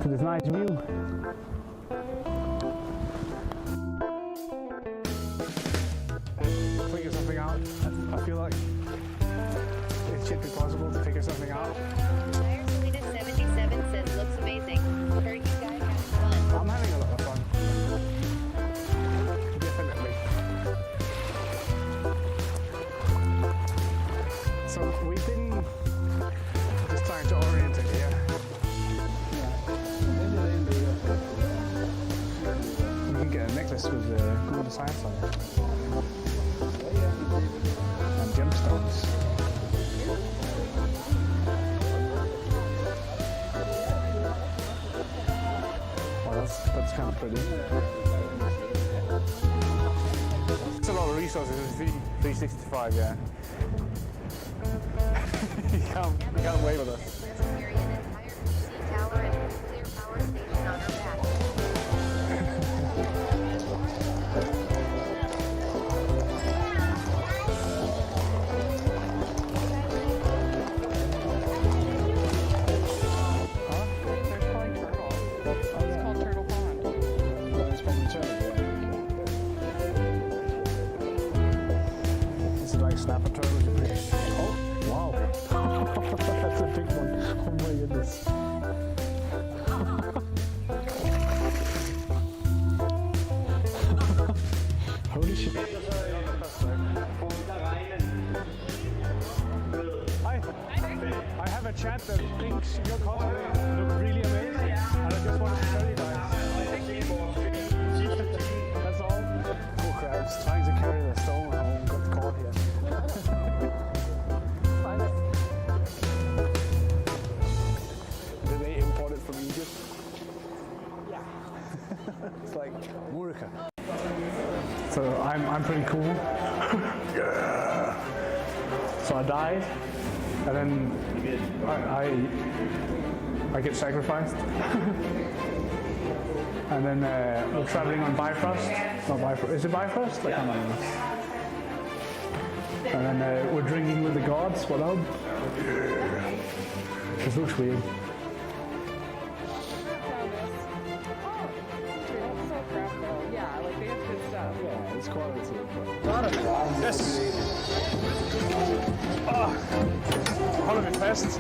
to this nice view. Figure something out. I feel like it should be possible to figure something out. Fire Sweetest 77 says looks amazing. Heard you guys having fun. I'm having a lot of fun. Definitely. So we've been just trying to orient it here. You can get a necklace with cool designs on it. And gemstones. Well, that's kind of pretty. It's a lot of resources. It's 365, yeah. you can't wait with us. Carry an entire PC tower and nuclear power station on her back. Snapper turtle is pretty. Oh, wow. That's a big one. Oh my goodness. Holy shit. Hi. I have a chat that thinks your color look really amazing. And I just wanted to tell you guys. That's all. Poor crabs trying to carry their stone home got caught here. Did they import it from Egypt? Yeah. It's like Murica. So I'm pretty cool. Yeah. So I died, and then I get sacrificed. And then we're traveling on Bifrost. Not Bifrost. Is it Bifrost? I can't remember. And then we're drinking with the gods. What up? Yeah. This looks weird. Yeah, like they have good stuff. Yeah, it's quality. Yes! Hold me fast.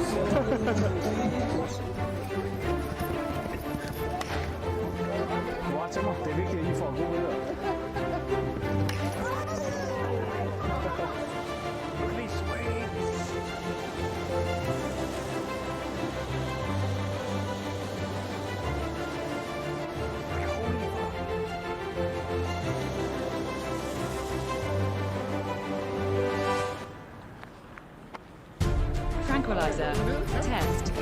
Watch mig. Det er vigtigt, at I får gode billeder. Tranquilizer. Test.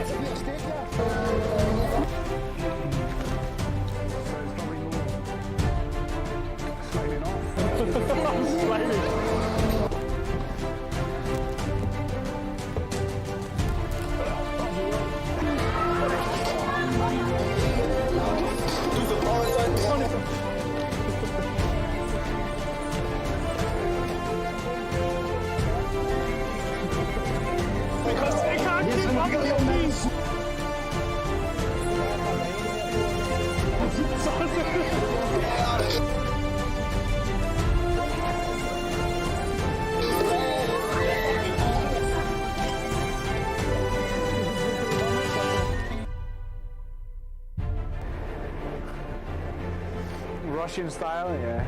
Russian style, yeah.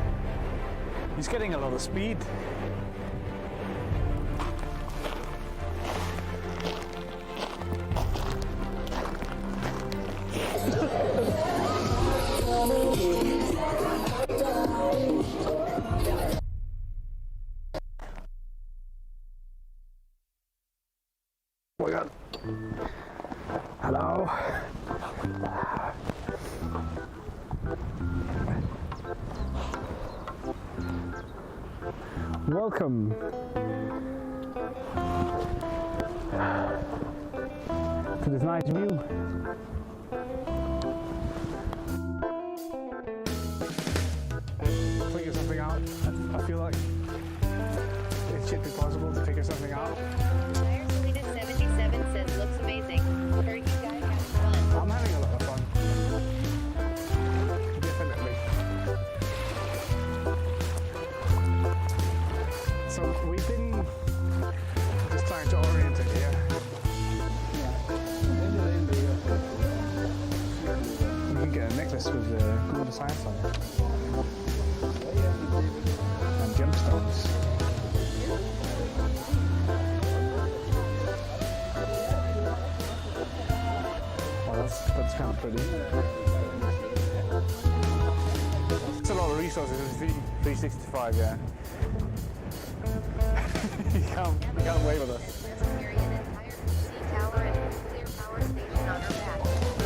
He's getting a lot of speed. Oh my God. Hello. Welcome to this nice view. Figure something out. I feel like it should be possible to figure something out. Fire Sweetest 77 says looks amazing. Heard you guys necklace with cool designs on it. And gemstones. Well, that's kind of pretty. It's a lot of resources in 365, yeah. you can't wait with us. Carry an entire PC tower and nuclear power station on her back.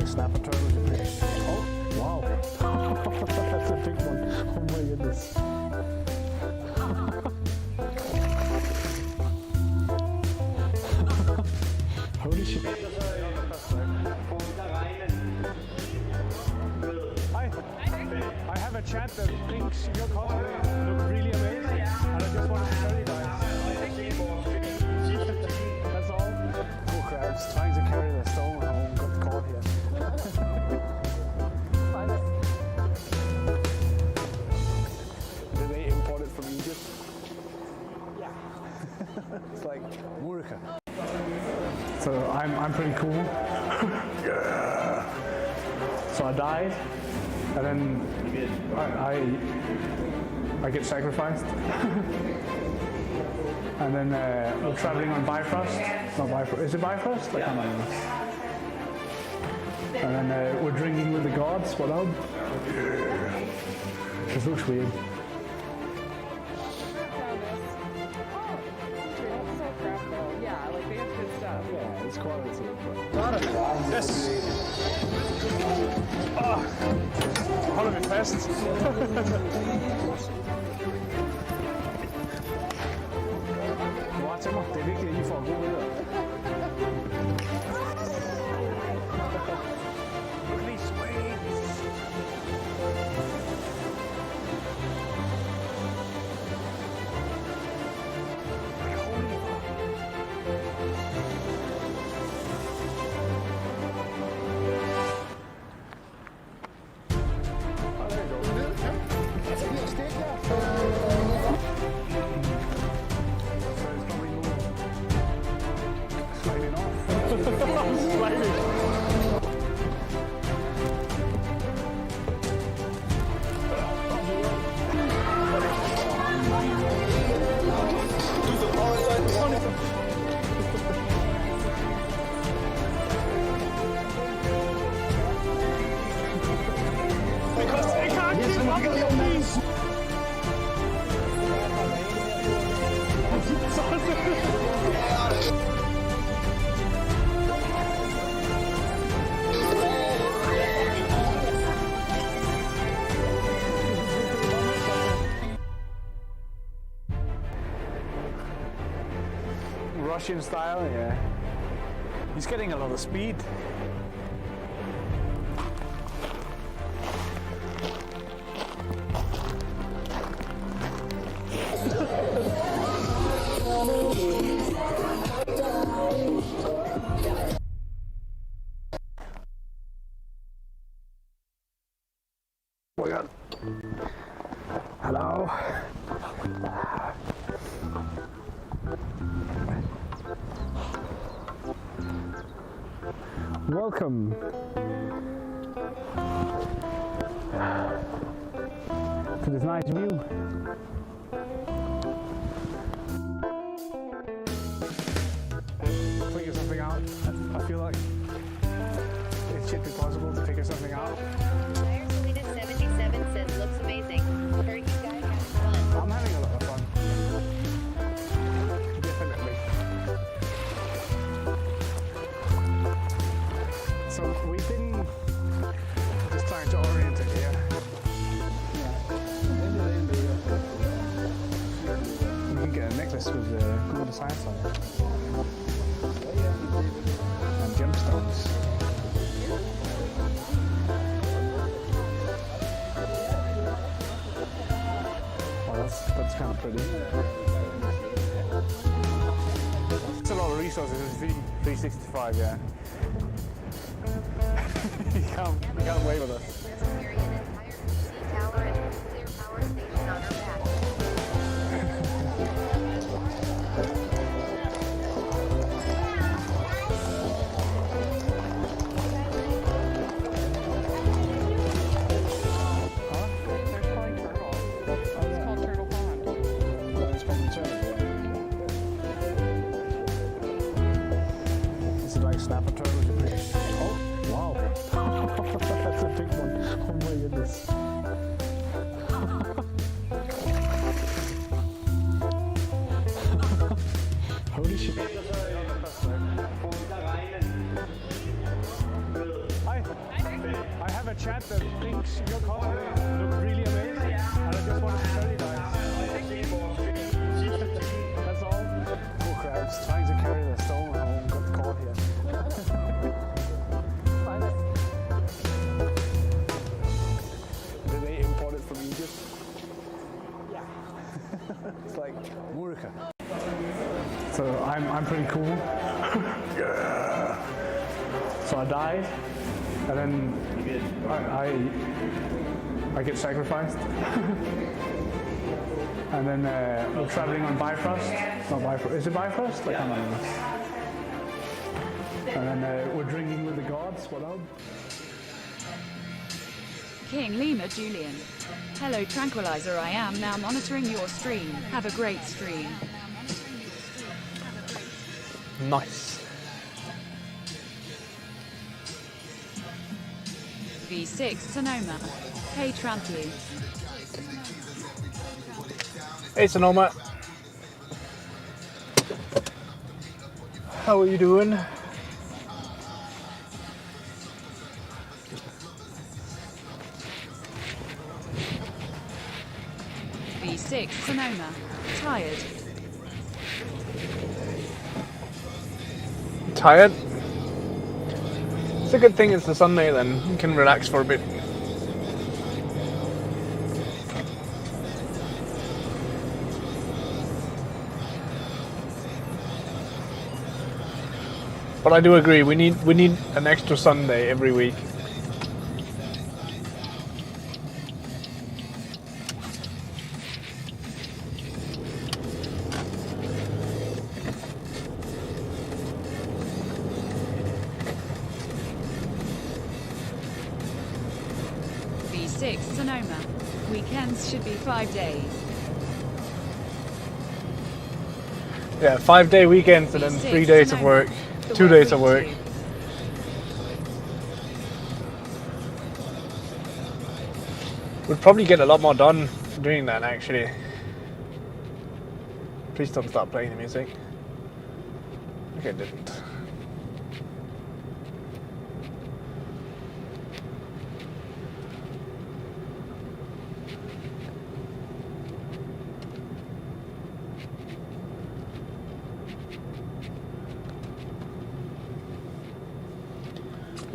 Snapper turtles are pretty. Oh, wow. That's a big one. Oh my goodness. Holy shit. Hi. I have a chat that thinks your color look really amazing. And I just wanted to tell you guys. That's all. Poor crabs trying to carry their stone home got caught here. Did they import it from Egypt? Yeah. It's like Murka. So I'm pretty cool. Yeah. So I died, and then I get sacrificed. And then we're traveling on Bifrost. Not Bifrost. Is it Bifrost? I can't remember. And then we're drinking with the gods. What up? Yeah. This looks weird. Yeah, like they have good stuff. Yeah, it's quality. Yes. Holder vi fast. Hvor til mig. Det er vigtigt, at I får gode billeder. Russian style, yeah. He's getting a lot of speed. Oh my God. Hello. Welcome to this nice view. Figure something out. I feel like it should be possible to figure something out. Entire Sweetest 77 says looks amazing. Heard you guys have fun. I'm having a lot of fun. Definitely. So we've been just trying to orient it here. You can get a necklace with cool designs on it. And gemstones. Well, that's kind of pretty. It's a lot lot of resources. It's 365, yeah. you can't wait with us. Jetson carry an entire PC tower and nuclear power station on her back. Huh? There's probably turtles. It's called Turtle Pond. It's probably turtle, yeah. Is it like snapper turtles? Oh, wow. That's a big one. Oh my goodness. Holy shit. Hi. I have a chat that thinks your color look really amazing, and I just wanted to tell you guys. That's all. Poor crowds trying to carry their stone home, got caught here. Did they import it from Egypt? Yeah. It's like Murica. So I'm pretty cool. Yeah. So I died, and then I get sacrificed. And then we're traveling on Bifrost. Not Bifrost. Is it Bifrost? I can't remember. And then we're drinking with the gods. What up? King Lima Julian. Hello Tranquilizer, I am now monitoring your stream. Have a great stream. Nice. V6 Sonoma. Hey Trampy. Hey Sonoma. How are you doing? V6 Sonoma. Tired. Tired? It's a good thing it's the Sunday then. You can relax for a bit. But I do agree, we need an extra Sunday every week. V6 Sonoma. Weekends should be 5 days. Yeah, 5-day weekends and then 3 days of work. 2 days of work. We'd probably get a lot more done doing that actually. Please don't stop playing the music. Okay, it didn't.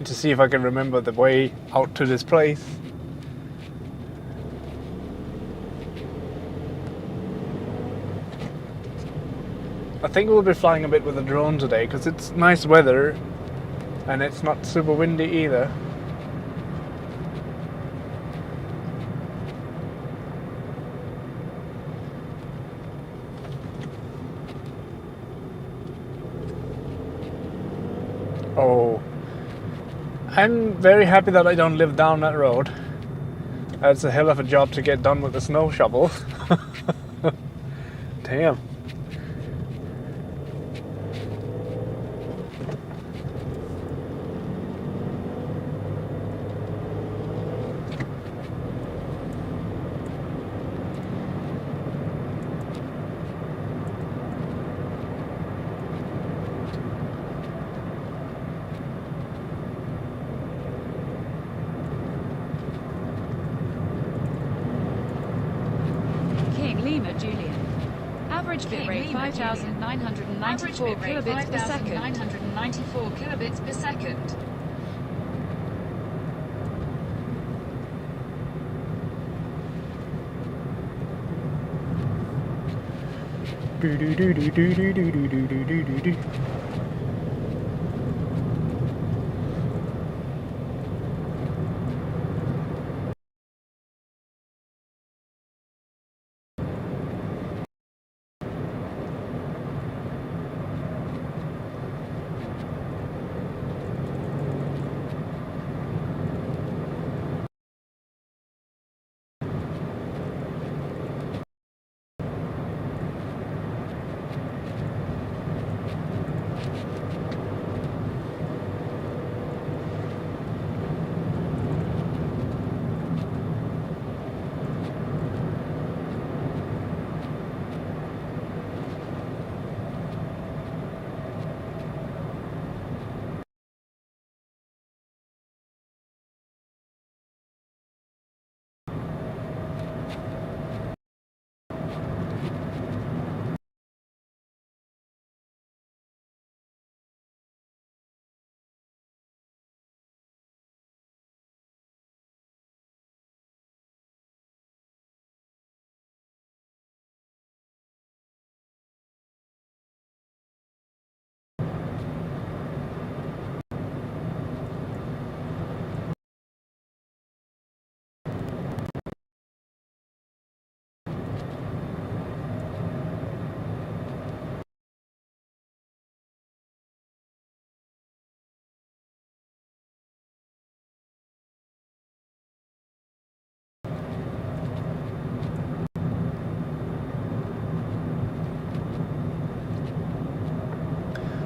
To see if I can remember the way out to this place. I think we'll be flying a bit with a drone today because it's nice weather and it's not super windy either. Oh. I'm very happy that I don't live down that road. That's a hell of a job to get done with the snow shovel. Damn. Average bitrate 5,994 kilobits per second. 5,994 kilobits per second.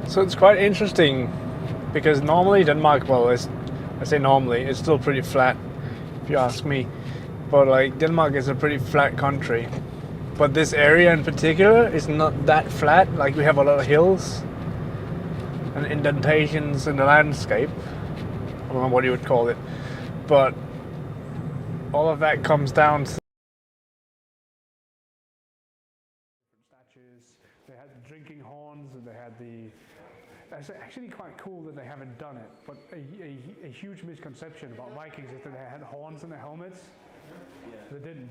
So it's quite interesting because normally Denmark, well, I say normally, it's still pretty flat if you ask me. But like Denmark is a pretty flat country. But this area in particular is not that flat. Like we have a lot of hills and indentations in the landscape. I don't know what you would call it. But all of that comes down to statues. They had the drinking horns, and they had the. It's actually quite cool that they haven't done it, but a huge misconception about Vikings is that they had horns in their helmets. Yeah. They didn't.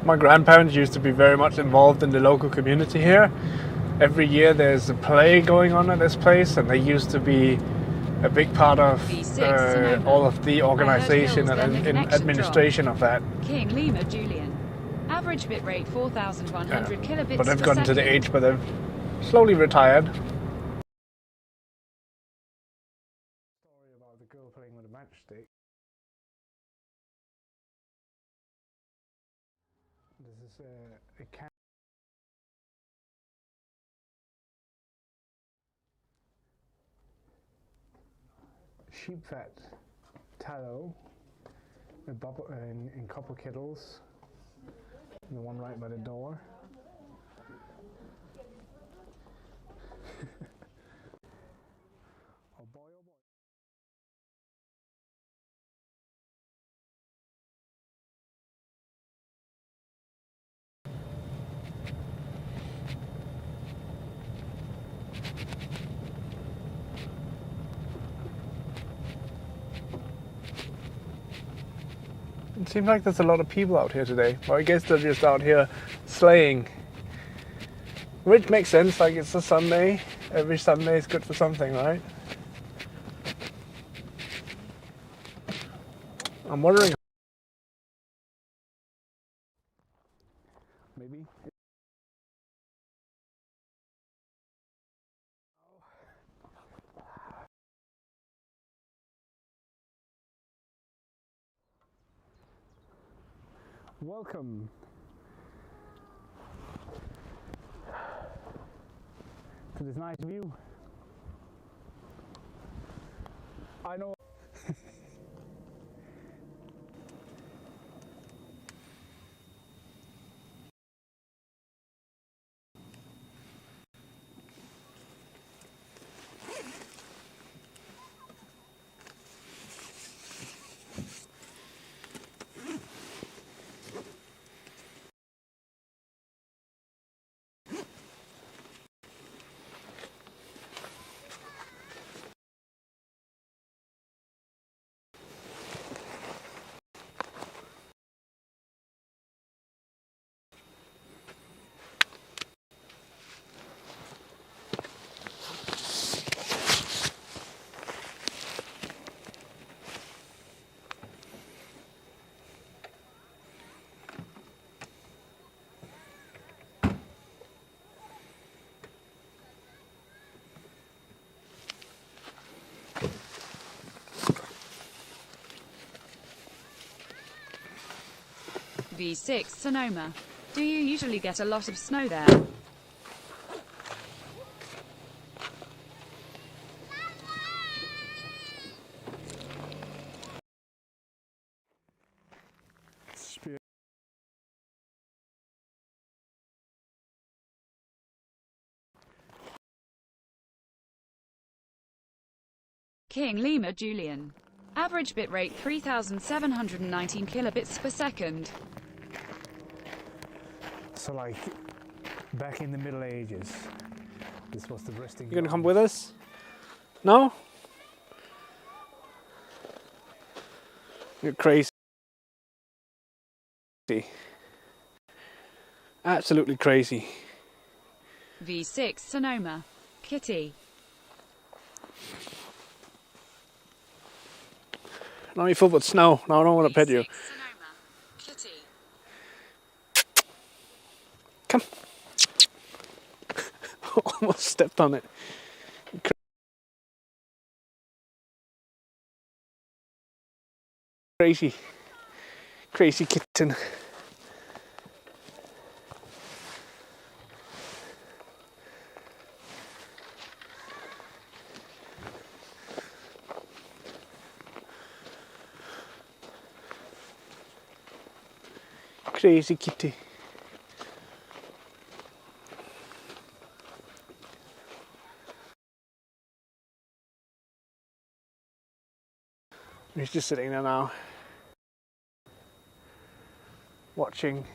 My grandparents used to be very much involved in the local community here. Every year there's a play going on at this place, and they used to be a big part of all of the organization and administration of that. King Lima Julian. Average bitrate 4,100 kilobits. But they've gotten to the age where they've slowly retired. Story about the girl playing with a matchstick. This is a can. Sheep fat tallow in copper kettles. The one right by the door. Oh boy, oh boy. It seems like there's a lot of people out here today. Well, I guess they're just out here sleighing. Which makes sense, like it's a Sunday. Every Sunday is good for something, right? I'm wondering. Maybe. Welcome to this nice view. I know. V6 Sonoma. Do you usually get a lot of snow there? King Lima Julian. Average bitrate 3719 kilobits per second. So like back in the Middle Ages, this was the resting. You gonna come with us? No? You're crazy. Absolutely crazy. V6 Sonoma. Kitty. Not your foot with snow. No, I don't want to pet you. Sonoma. Kitty. Come. Almost stepped on it. Crazy. Crazy kitten. Crazy kitty. He's just sitting there now, watching.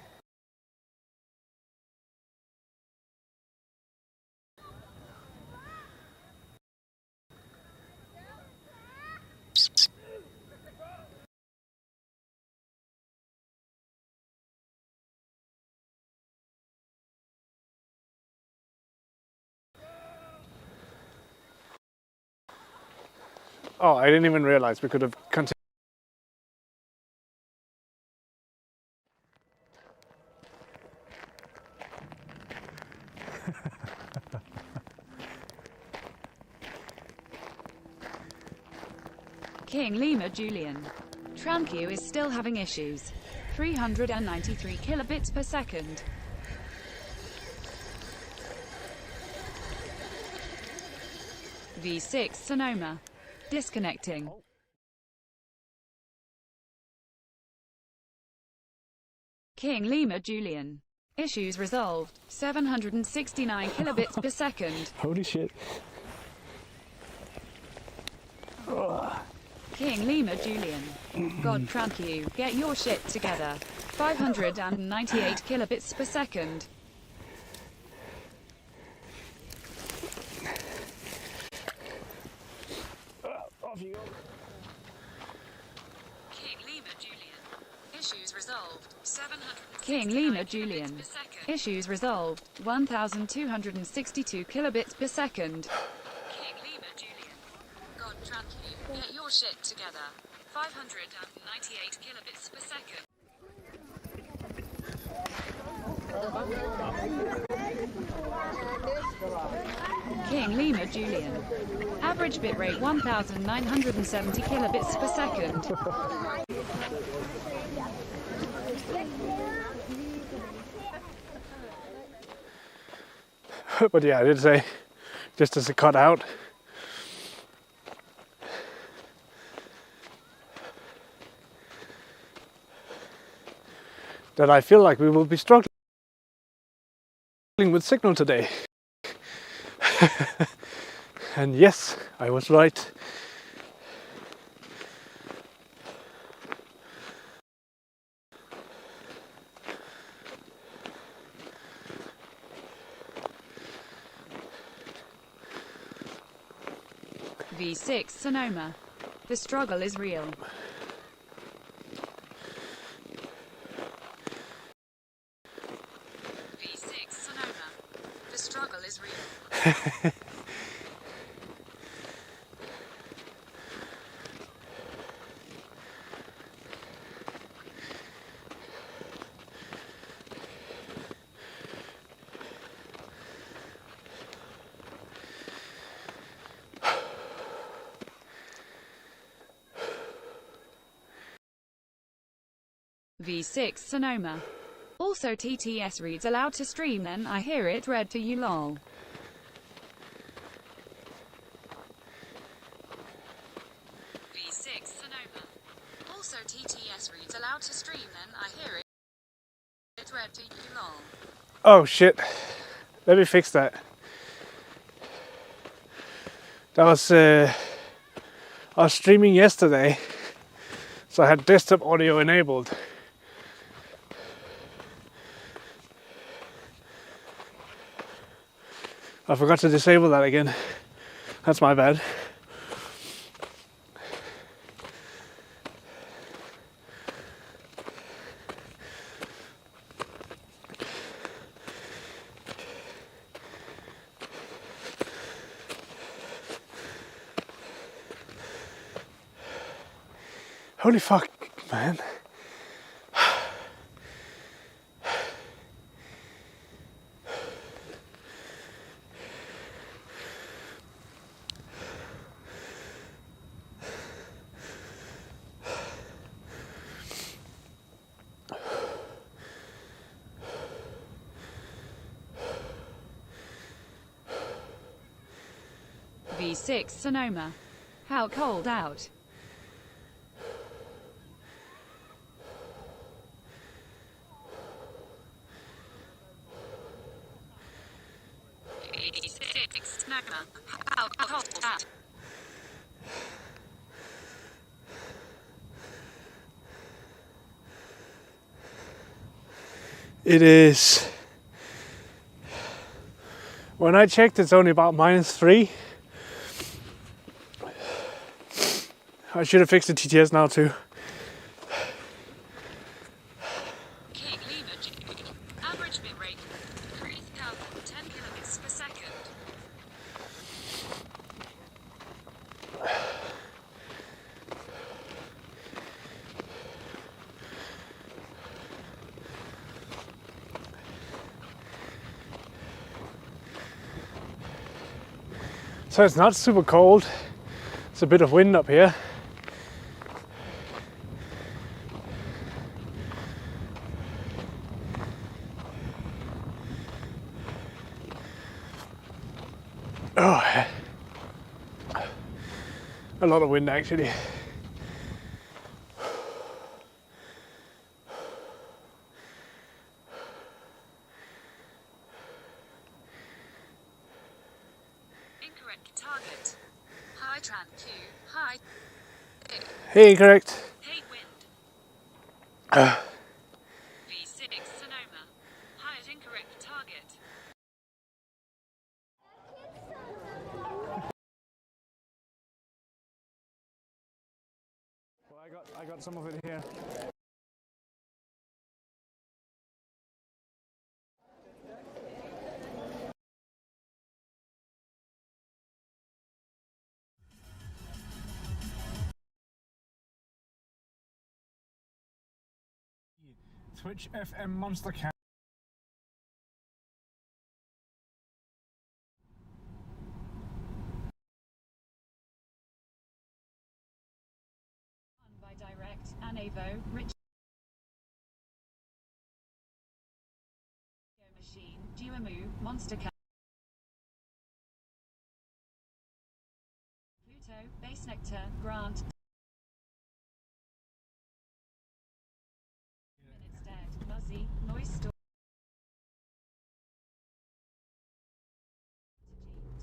Oh, I didn't even realize we could have continued. King Lima Julian. TranQ is still having issues. 393 kilobits per second. V6 Sonoma. Disconnecting. King Lima Julian. Issues resolved. 769 kilobits per second. Holy shit. King Lima Julian. God TranQ, get your shit together. 598 kilobits per second. King Lima Julian. Issues resolved. 700. King Lima Julian. Issues resolved. 1262 kilobits per second. King Lima Julian. God TranQ, get your shit together. 598 kilobits per second. King Lima Julian. Average bitrate 1970 kilobits per second. But yeah, I did say, just as a cutout. That I feel like we will be struggling with signal today. And yes, I was right. V6 Sonoma. The struggle is real. V6 Sonoma. The struggle is real. V6 Sonoma. Also TTS reads allowed to stream, then I hear it read to you lol. V6 Sonoma. Also TTS reads allowed to stream, then I hear it read to you lol. Oh shit. Let me fix that. That was I was streaming yesterday, so I had desktop audio enabled. I forgot to disable that again. That's my bad. Holy fuck, man. V6 Sonoma. How cold out? V6 Sonoma. How cold out? It is. When I checked, it's only about -3. I should have fixed the TTS now too. King Lima Julie. Average bitrate 3010 kilobits per second. So it's not super cold. It's a bit of wind up here. Oh, a lot of wind actually. Incorrect target. High tran Q. High. Hey, correct. Hate wind. V6 Sonoma. High at incorrect target. Well, I got some of it here. Twitch FM Monster Cam. By direct, Anavo, Rich. Machine, Duamu, Monster Cat. Pluto, Base Nectar, Grant. Minutes dead, Muzzy, Noise Store.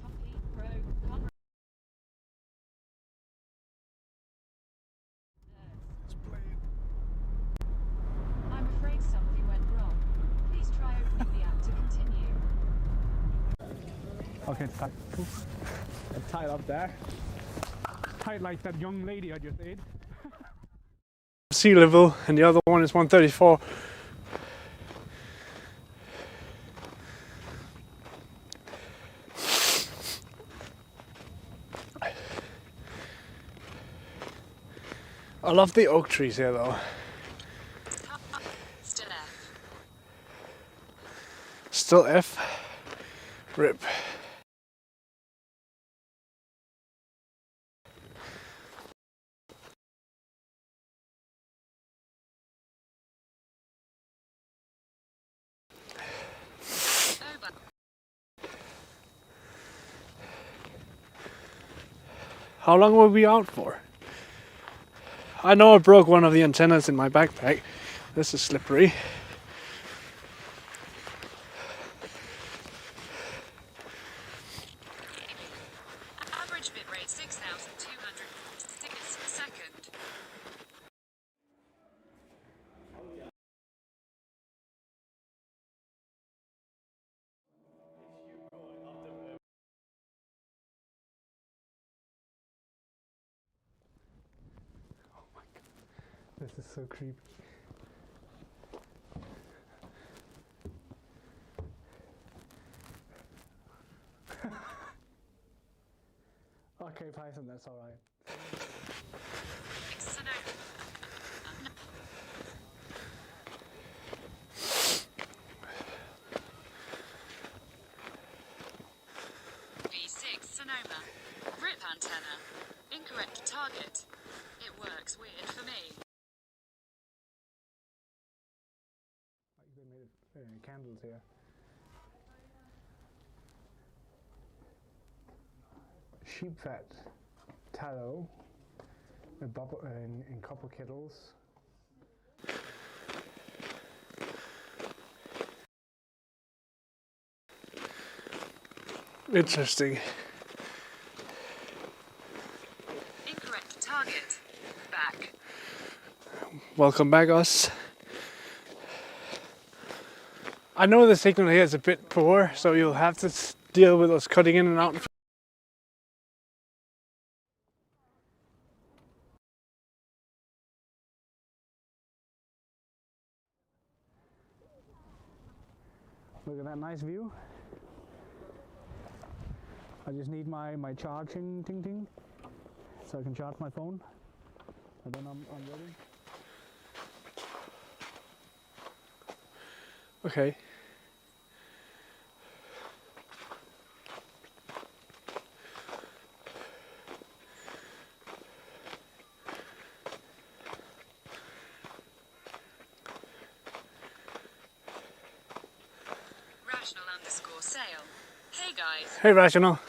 Toppy, Pro, Conrad. I'm afraid something went wrong. Please try opening the app to continue. Okay, it's tight. It's tied up there. Tight like that young lady I just ate. Sea level, and the other one is 134. I love the oak trees here though. Still F. Still F. RIP. How long were we out for? I know I broke one of the antennas in my backpack. This is slippery. Average bitrate 6,200 tickets per second. This is so creepy. Okay, Python, that's alright. V6 Sonoma. Rip antenna. Incorrect target. It works weird for me. They made candles here. Sheep fat, tallow, in copper kettles. Interesting. Incorrect target. Back. Welcome back, us. I know the signal here is a bit poor, so you'll have to deal with us cutting in and out. Look at that nice view. I just need my charging ting so I can charge my phone. And then I'm ready. Okay. Rational_sale. Hey guys. Hey, Rational.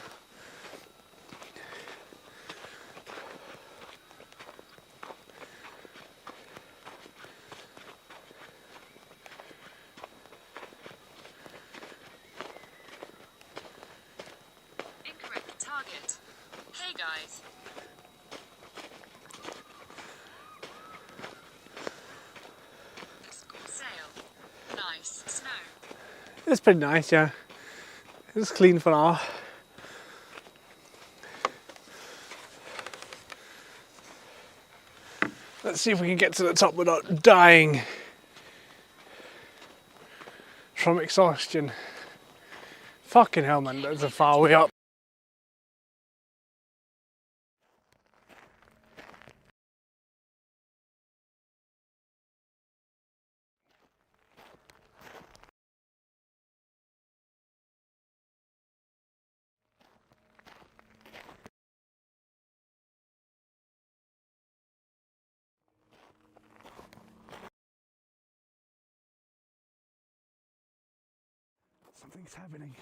Incorrect target. Hey guys. Underscore sale. Nice snow. It's pretty nice, yeah. It's clean for now. Let's see if we can get to the top without dying from exhaustion. Fucking hell, man, that's a far way up. Something's happening.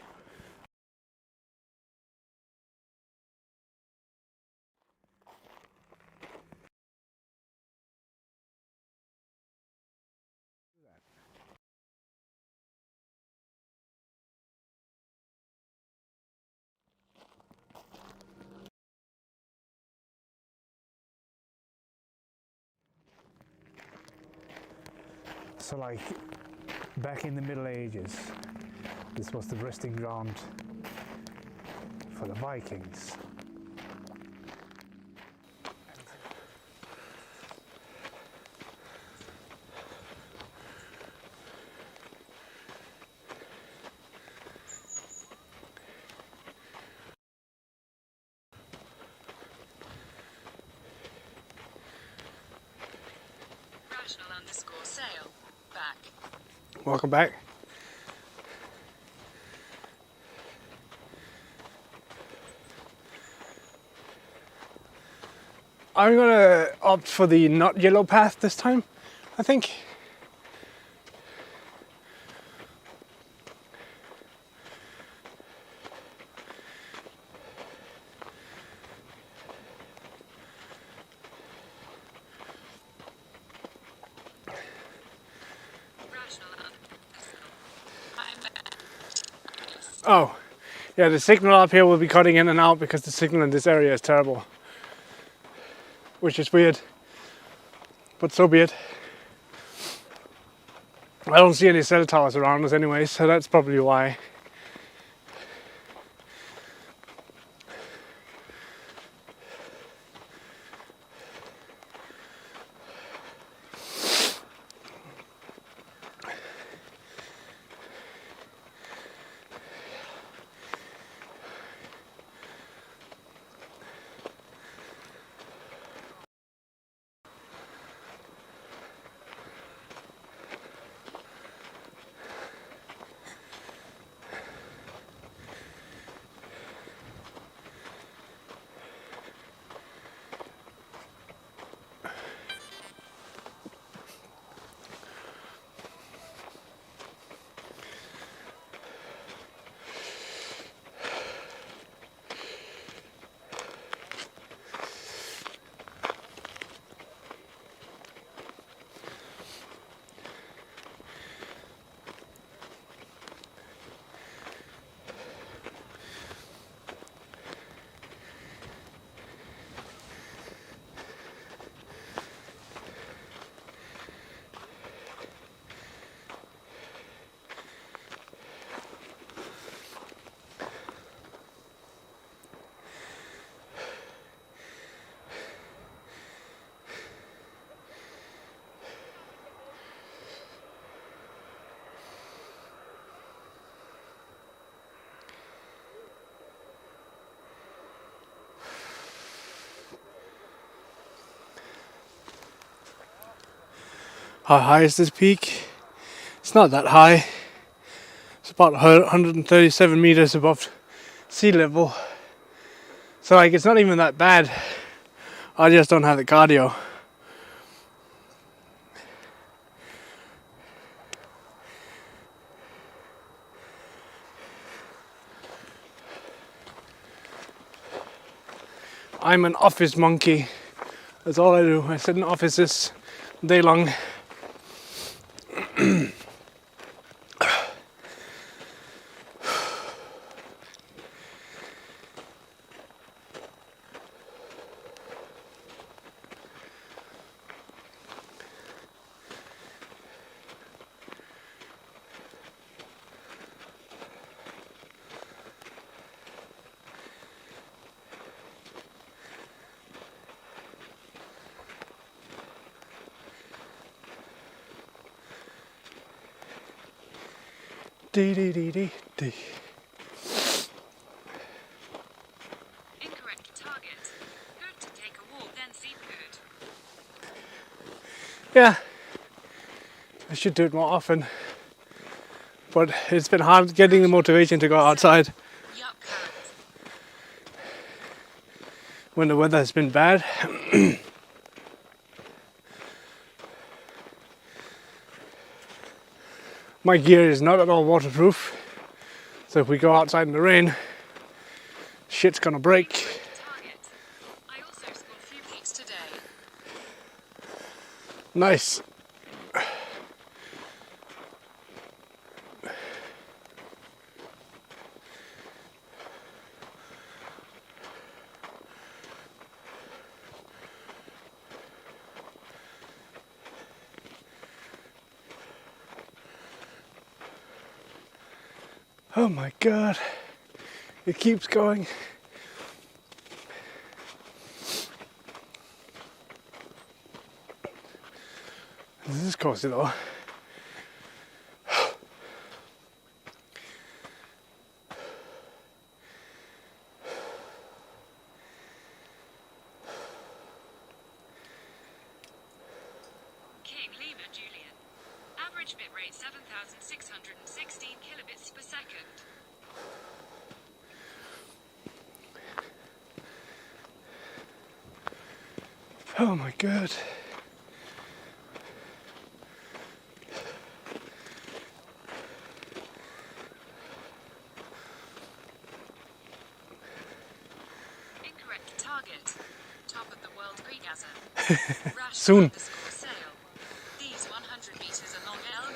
So like back in the Middle Ages, this was the resting ground for the Vikings. Rational_sale. Back. Welcome back. I'm gonna opt for the not yellow path this time, I think. Oh, yeah, the signal up here will be cutting in and out because the signal in this area is terrible. Which is weird, but so be it. I don't see any cell towers around us anyway, so that's probably why. How high is this peak? It's not that high. It's about 137 meters above sea level. So like it's not even that bad. I just don't have the cardio. I'm an office monkey. That's all I do. I sit in offices day long. Dee dee dee dee dee. Incorrect target. Good to take a walk, then see good. Yeah, I should do it more often. But it's been hard getting the motivation to go outside Yup, current. when the weather has been bad. My gear is not at all waterproof, so if we go outside in the rain, shit's gonna break. Target. I also scored a few peaks today. Nice. Oh my god, it keeps going. This is cozy though. King Lima Julian. Average bitrate 7,616 kilobits per second. Oh my god. Incorrect target. Top of the world regasm. Rash Soon. Sail. These 100 meters along LUL.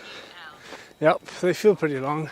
Yep, they feel pretty long.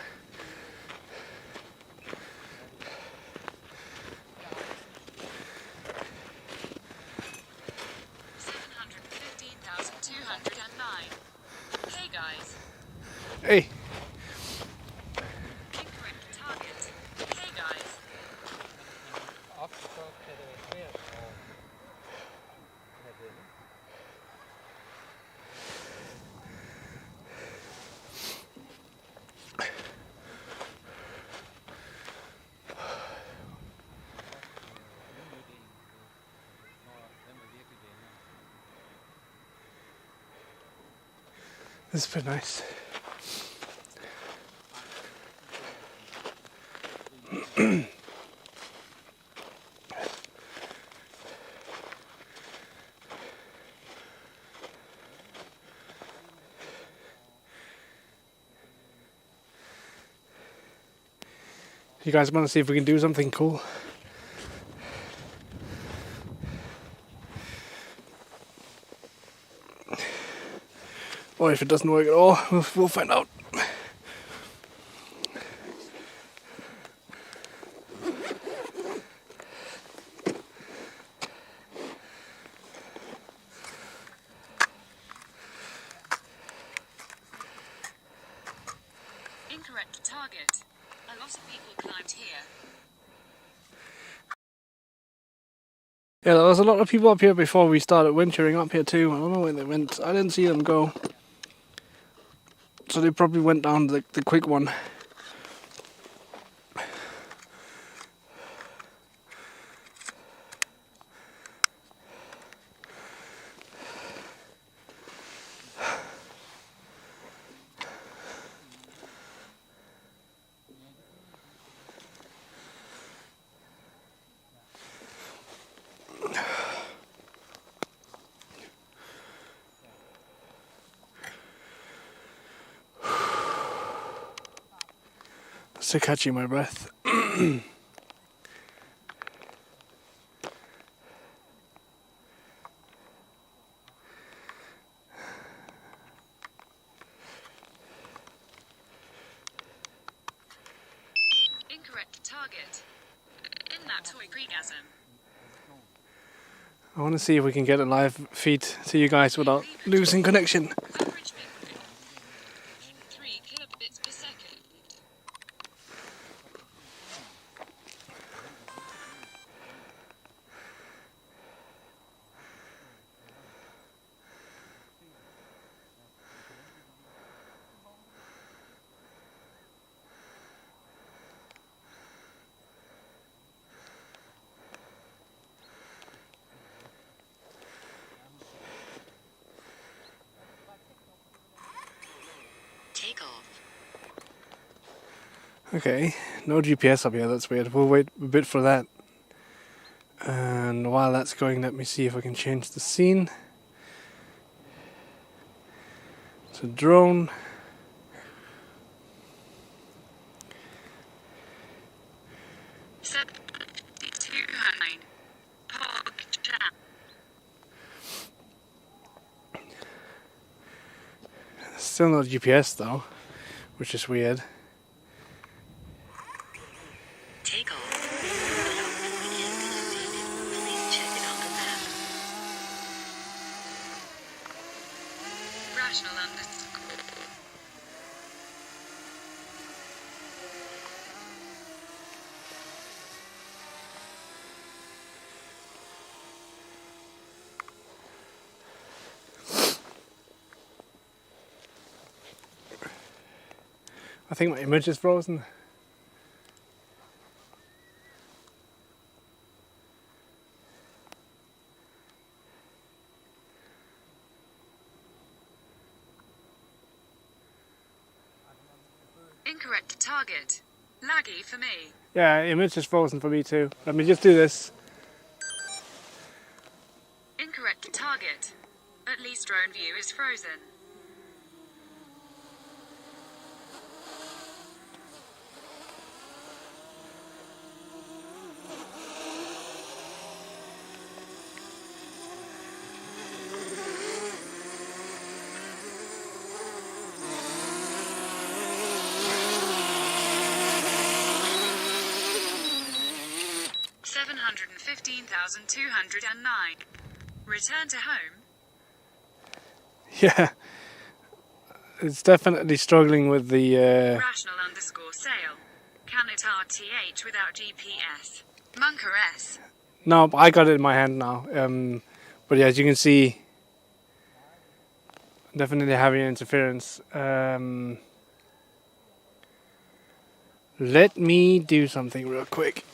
This is pretty nice. You guys want to see if we can do something cool? Or if it doesn't work at all, we'll find out. Incorrect target. A lot of people climbed here. Yeah, there was a lot of people up here before we started venturing up here too. I don't know where they went. I didn't see them go. So they probably went down the quick one. Still catching my breath. Incorrect target. In that toy pregasm. I want to see if we can get a live feed to you guys without losing connection. Average ping rate 3 kilobits per second. Okay, no GPS up here, that's weird. We'll wait a bit for that. And while that's going, let me see if I can change the scene. It's a drone. Still no GPS though, which is weird. Rational underscore. I think my image is frozen. Incorrect target. Laggy for me. Yeah, image is frozen for me too. Let me just do this. Incorrect target. At least drone view is frozen. $715,209. Return to home. Yeah, it's definitely struggling with the. Rational underscore sale. Can it RTH without GPS? Munker S. No, I got it in my hand now. But yeah, as you can see, definitely having interference. Let me do something real quick.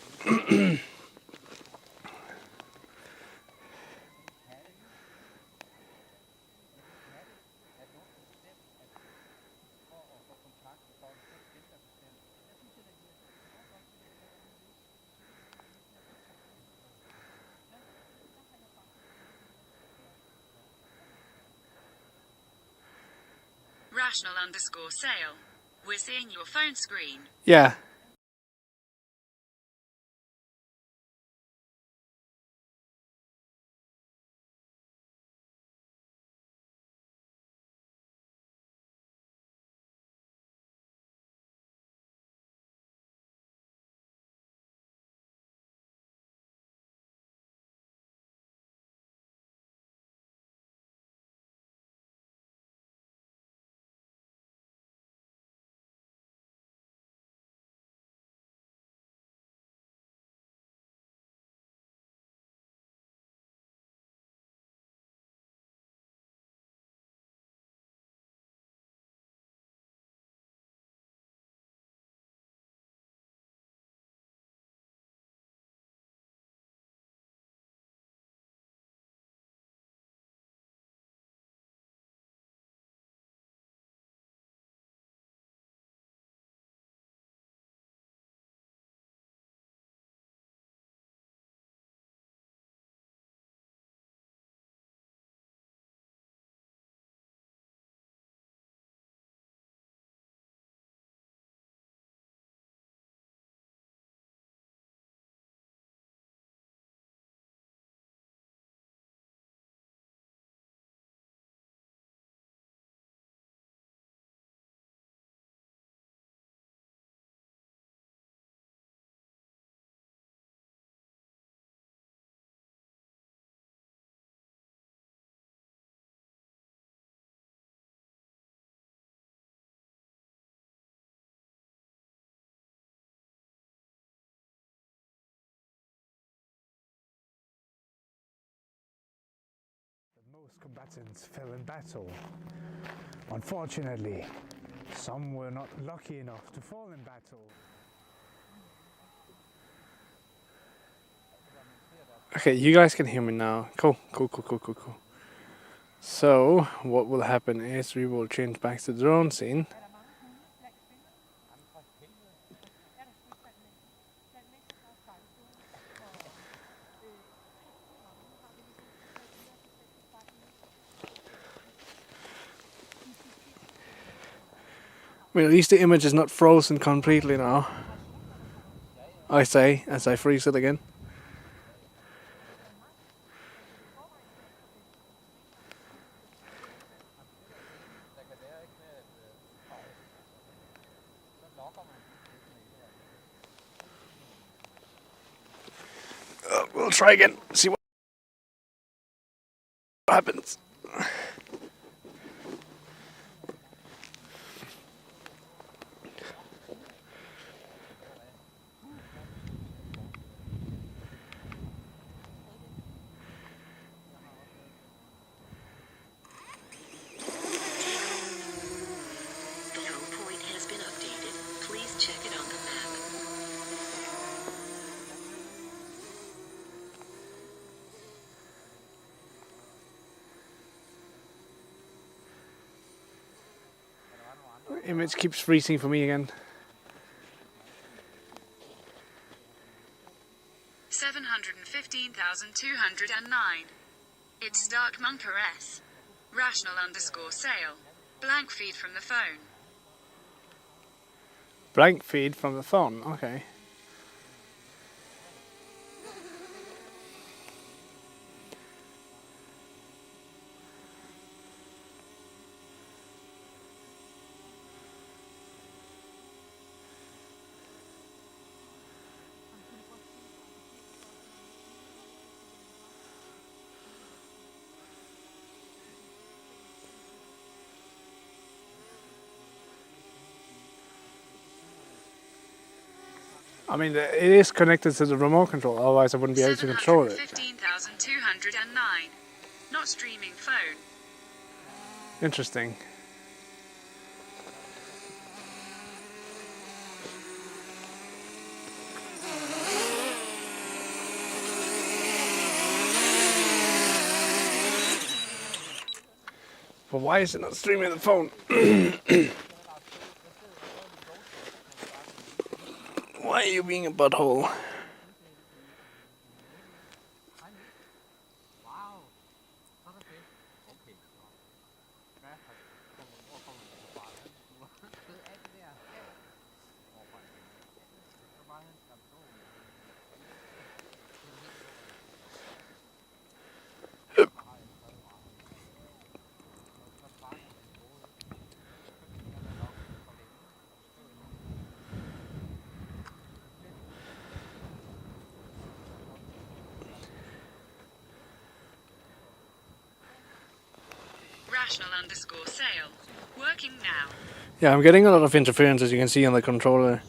rational_sale. We're seeing your phone screen. Yeah. Most combatants fell in battle. Unfortunately, some were not lucky enough to fall in battle. Okay, you guys can hear me now. Cool. So, what will happen is we will change back to the drone scene. Well, at least the image is not frozen completely now. I say, as I freeze it again. We'll try again, see what happens. Image keeps freezing for me again. 715,209. It's Dark Monker S. Rational_sale. Blank feed from the phone. Blank feed from the phone, okay. I mean, it is connected to the remote control, otherwise I wouldn't be able to control it. 715,209. Not streaming phone. Interesting. But why is it not streaming the phone? Why are you being a butthole? rational_sale. Working now. Yeah, I'm getting a lot of interference, as you can see on the controller.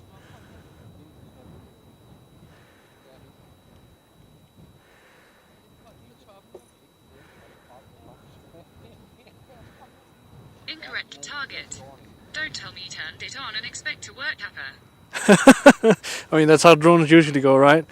Incorrect target. Don't tell me you turned it on and expect to work, Papa. I mean, that's how drones usually go, right?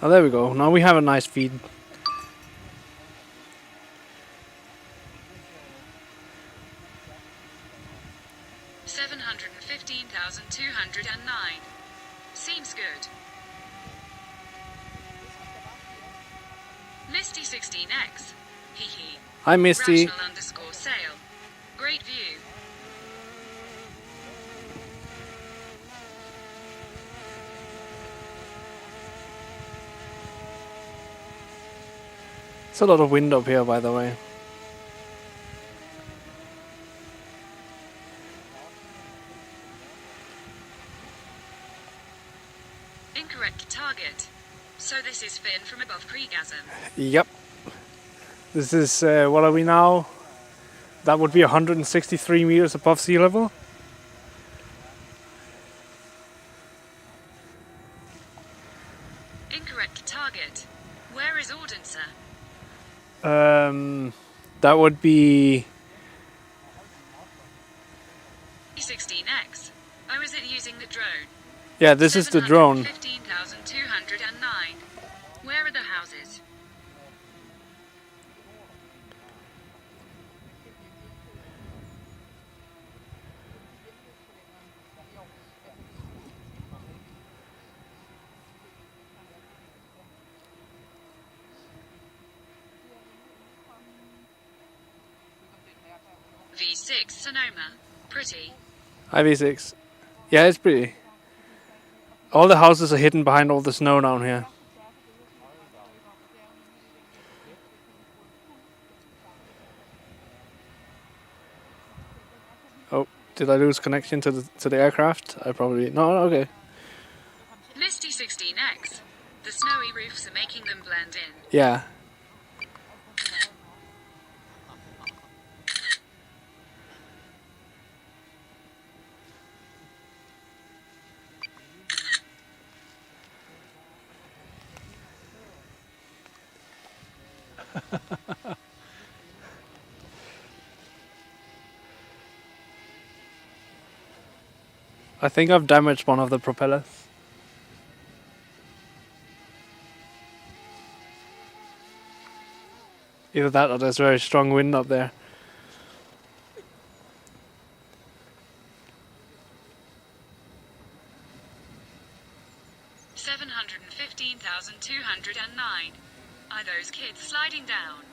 Oh, there we go. Now we have a nice feed. $715,209. Seems good. Misty 16X. Hee hee. Hi, Misty. Rational_sale. Great view. It's a lot of wind up here, by the way. Incorrect target. So this is Finn from above Creegasm. Yep. This is, what are we now? That would be 163 meters above sea level. Incorrect target. Where is Audencer? That would be... 16X. Oh, is it using the drone? Yeah, this is the drone. 15,209. Where are the houses? V6 Sonoma. Pretty. Hi, V6. Yeah, it's pretty. All the houses are hidden behind all the snow down here. Oh, did I lose connection to the aircraft? I probably... No, okay. Misty 16X. The snowy roofs are making them blend in. Yeah. I think I've damaged one of the propellers. Either that or there's very strong wind up there. $715,209. Are those kids sliding down?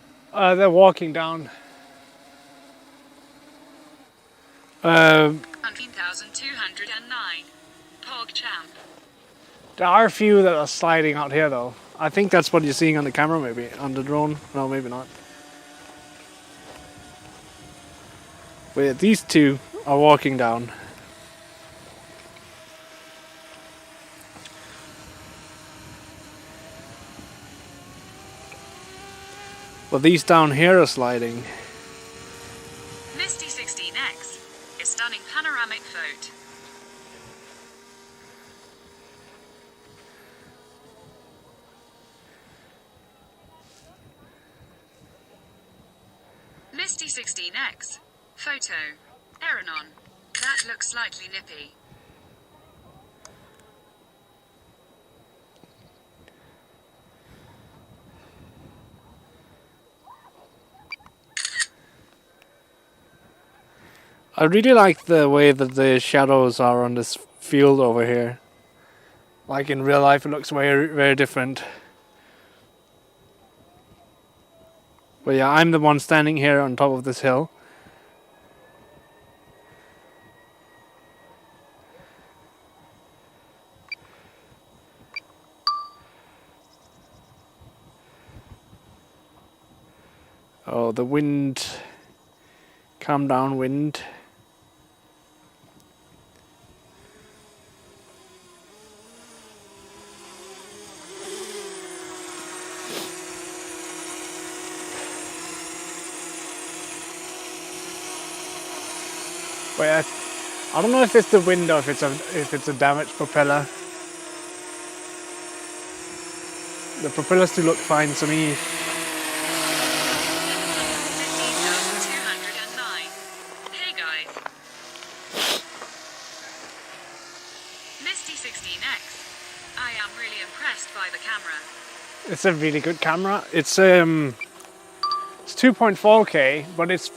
They're walking down. 19,209. Pog champ. There are a few that are sliding out here though. I think that's what you're seeing on the camera, maybe. On the drone. No, maybe not. But yeah, these two are walking down. Well, these down here are sliding. Misty 16X. A stunning panoramic photo. Misty 16X. Photo. Eranon. That looks slightly nippy. I really like the way that the shadows are on this field over here. Like in real life, it looks very, very different. But yeah, I'm the one standing here on top of this hill. Oh, the wind. Calm down, wind. But yeah, I don't know if it's the wind or if it's a damaged propeller. The propellers still look fine to me. 15,209. Hey guys. Misty 16X. I am really impressed by the camera. It's a really good camera. It's 2.4K, but it's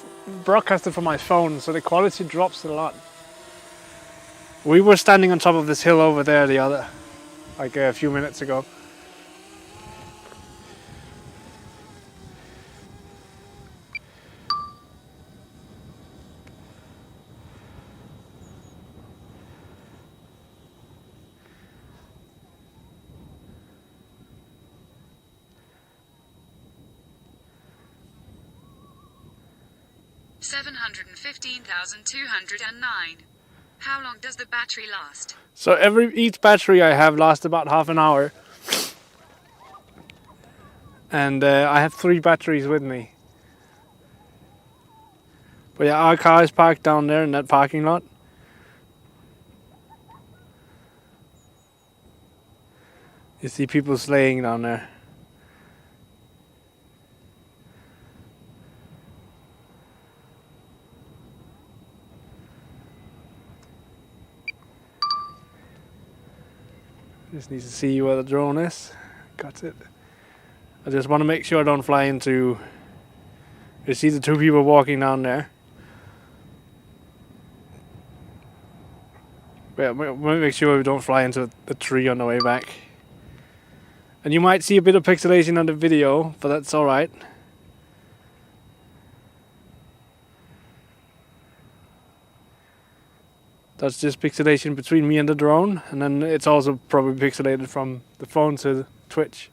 broadcasted from my phone, so the quality drops a lot. We were standing on top of this hill over there like a few minutes ago. $715,209. How long does the battery last? So each battery I have lasts about half an hour. And I have 3 batteries with me. But yeah, our car is parked down there in that parking lot. You see people sleighing down there. Just need to see where the drone is. Got it. I just want to make sure I don't fly into... You see the 2 people walking down there. Yeah, we'll make sure we don't fly into the tree on the way back. And you might see a bit of pixelation on the video, but that's alright. That's just pixelation between me and the drone, and then it's also probably pixelated from the phone to Twitch.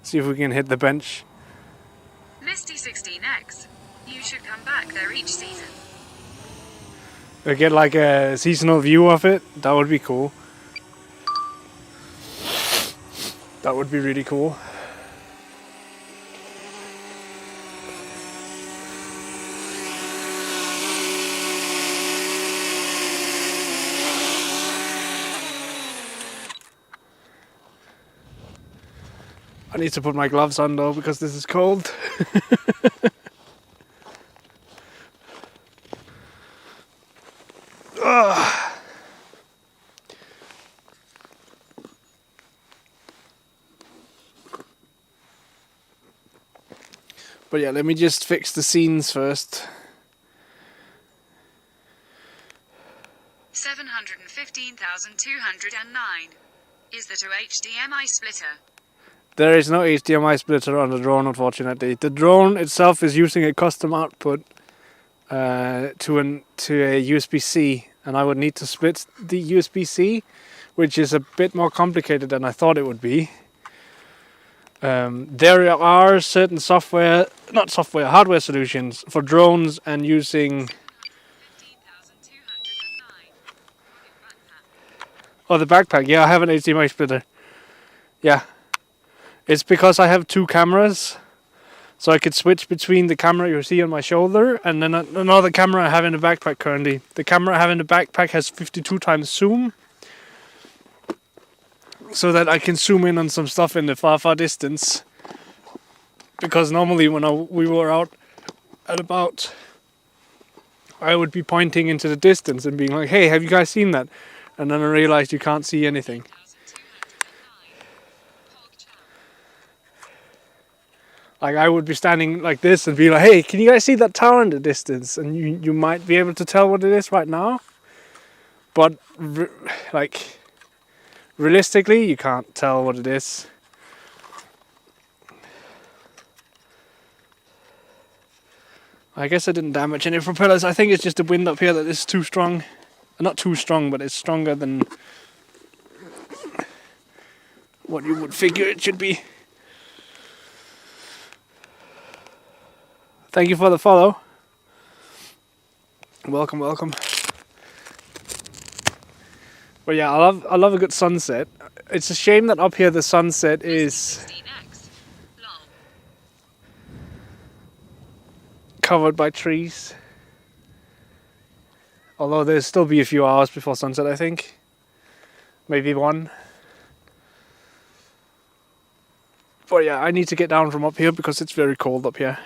See if we can hit the bench. Misty 16X. You should come back there each season. We'll get like a seasonal view of it. That would be cool. That would be really cool. I need to put my gloves on though because this is cold. But yeah, let me just fix the scenes first. 715,209. Is that a HDMI splitter? There is no HDMI splitter on the drone, unfortunately. The drone itself is using a custom output to a USB-C, and I would need to split the USB-C, which is a bit more complicated than I thought it would be. There are certain hardware solutions for drones and using... 15,209. Oh, the backpack. Yeah, I have an HDMI splitter. Yeah. It's because I have 2 cameras. So I could switch between the camera you see on my shoulder and then another camera I have in the backpack currently. The camera I have in the backpack has 52 times zoom. So that I can zoom in on some stuff in the far distance. Because normally when we were out at about, I would be pointing into the distance and being like, hey, have you guys seen that? And then I realized you can't see anything. Like I would be standing like this and be like, hey, can you guys see that tower in the distance? And you might be able to tell what it is right now. But realistically, you can't tell what it is. I guess I didn't damage any propellers. I think it's just the wind up here that is too strong. Not too strong, but it's stronger than what you would figure it should be. Thank you for the follow. Welcome, welcome. But yeah, I love a good sunset. It's a shame that up here the sunset is covered by trees. Although there'll still be a few hours before sunset, I think. Maybe one. But yeah, I need to get down from up here because it's very cold up here.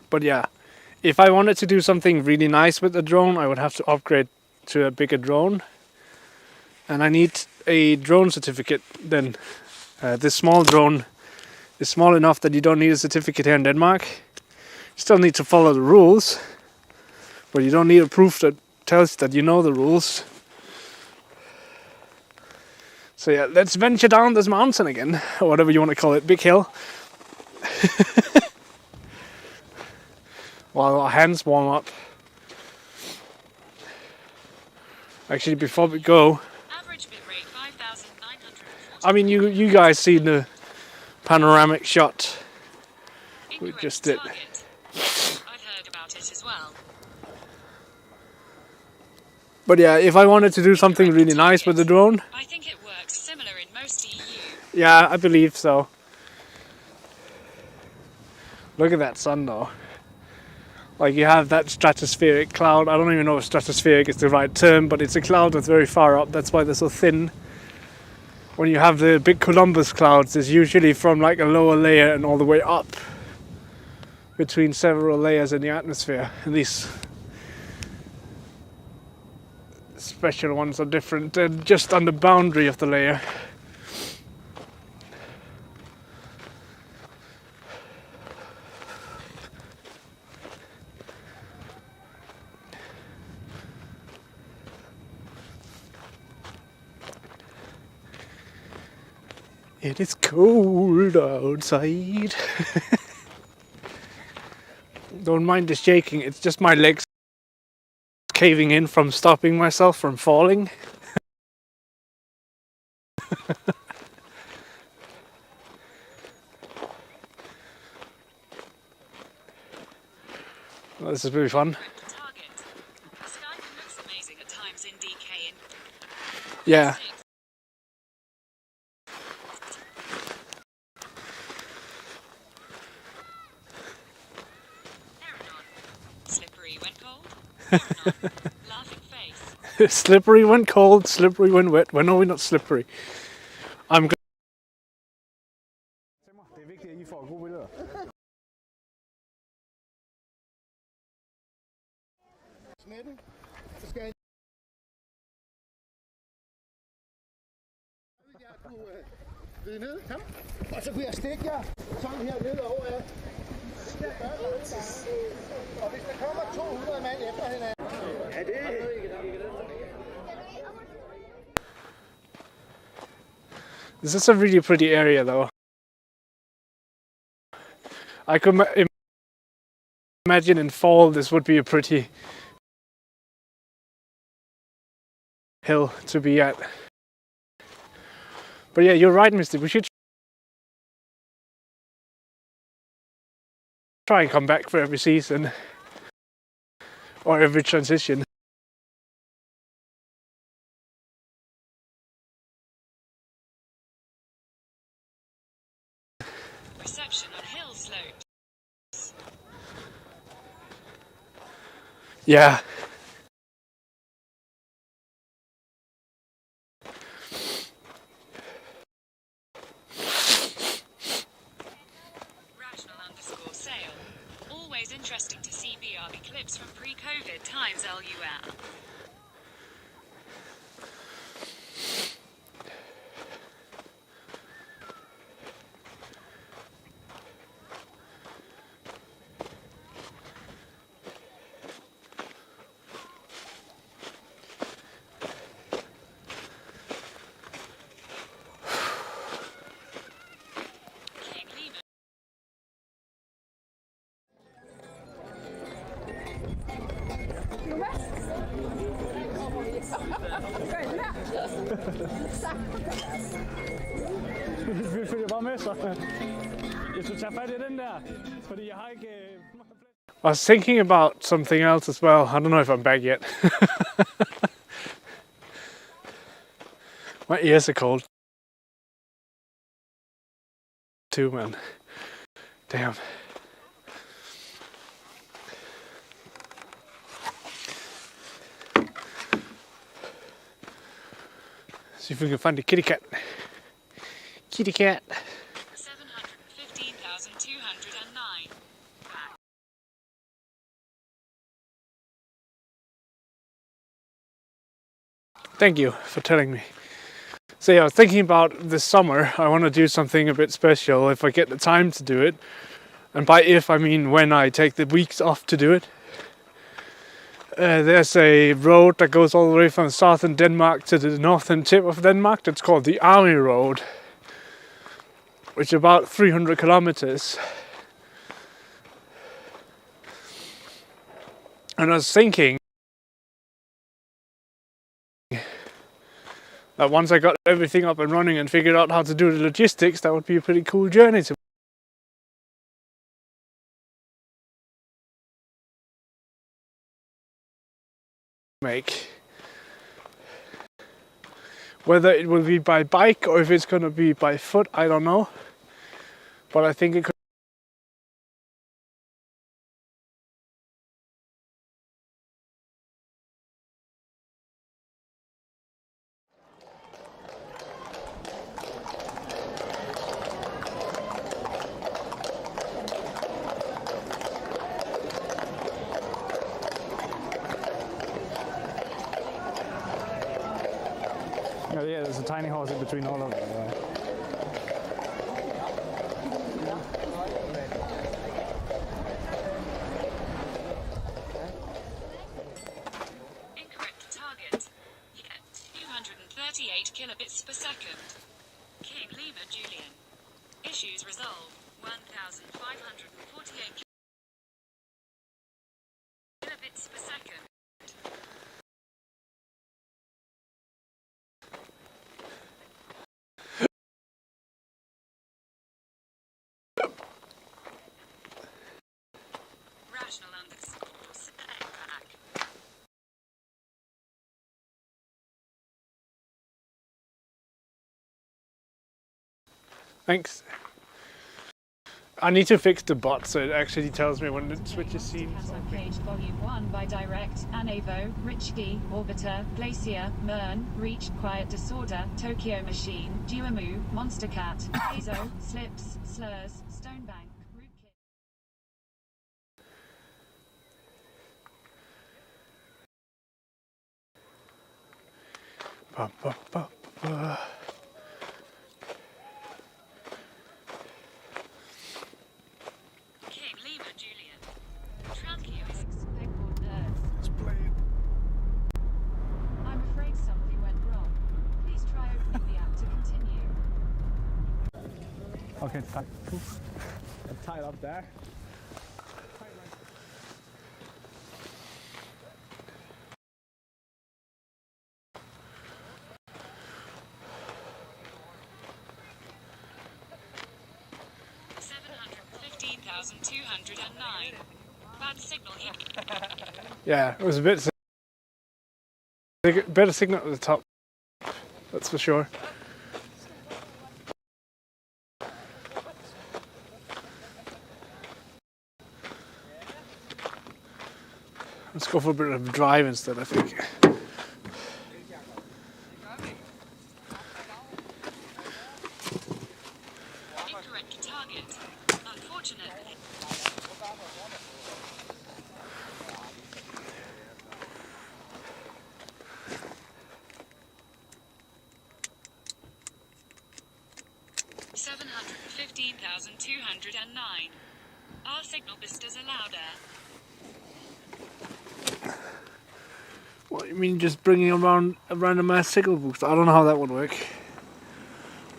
But yeah, if I wanted to do something really nice with the drone, I would have to upgrade to a bigger drone. And I need a drone certificate then. This small drone is small enough that you don't need a certificate here in Denmark. You still need to follow the rules, but you don't need a proof that tells that you know the rules. So yeah, let's venture down this mountain again, or whatever you want to call it, big hill. While our hands warm up. Actually, before we go, I mean, you guys see the panoramic shot we just did. I've heard about it as well. But yeah, if I wanted to do something really nice with the drone, I think it works similar in most EU. yeah, I believe so. Look at that sun though. Like you have that stratospheric cloud. I don't even know if stratospheric is the right term, but it's a cloud that's very far up. That's why they're so thin. When you have the big Columbus clouds, it's usually from like a lower layer and all the way up between several layers in the atmosphere. And these special ones are different. They're just on the boundary of the layer. It is cold outside. Don't mind the shaking, it's just my legs caving in from stopping myself from falling. Well, this is really fun. Yeah. Laughing face. Slippery when cold, slippery when wet. When are we not slippery? I'm glad. Og så kunne jeg stikke jer sådan her ned over jer. Og hvis der kommer 200 mand efter hinanden. Ja, det. This is a really pretty area though. I could imagine in fall this would be a pretty hill to be at. But yeah, you're right, Misty. We should try and come back for every season or every transition. Reception on hill slopes. Yeah. Interesting to see BRB clips from pre-COVID times LUL. Vi følger bare med så. Jeg skal tage fat i den der, fordi jeg har ikke... I was thinking about something else as well. I don't know if I'm back yet. My ears are cold. Too, man. Damn. See if we can find the kitty cat. Kitty cat. 715,209. Thank you for telling me. So yeah, I was thinking about this summer, I want to do something a bit special if I get the time to do it. And by if, I mean when I take the weeks off to do it. There's a road that goes all the way from southern Denmark to the northern tip of Denmark. That's called the Army Road, which is about 300 kilometers. And I was thinking that once I got everything up and running and figured out how to do the logistics, that would be a pretty cool journey to make. Whether it will be by bike or if it's going to be by foot, I don't know. But I think it could. Oh, yeah, there's a tiny house in between all of them. Incorrect target. You get 238 kilobits per second. King Lima Julian. Issues resolved. 1,548 kilobits per second. Rational underscore setback. Thanks. I need to fix the bot so it actually tells me when it switches scenes. Page Volume 1 by Direct, Anevo, Richki, Orbiter, Glacier, Mern, Reach, Quiet Disorder, Tokyo Machine, Duamu, Monster Cat, Azo, Slips, Slurs, Stonebank, Rootkit. Ba, ba, ba, ba. King Lima Julian. Tranquilus. Pegboard nerds. Let's play it. I'm afraid something went wrong. Please try opening the app to continue. Okay, tied up there. $715,209. Bad signal here. Yeah, it was a bit better signal at the top. That's for sure. Let's go for a bit of a drive instead, I think. Incorrect target. Unfortunately. $715,209. Our signal boosters are louder. What, you mean just bringing around a random ass signal boost? I don't know how that would work,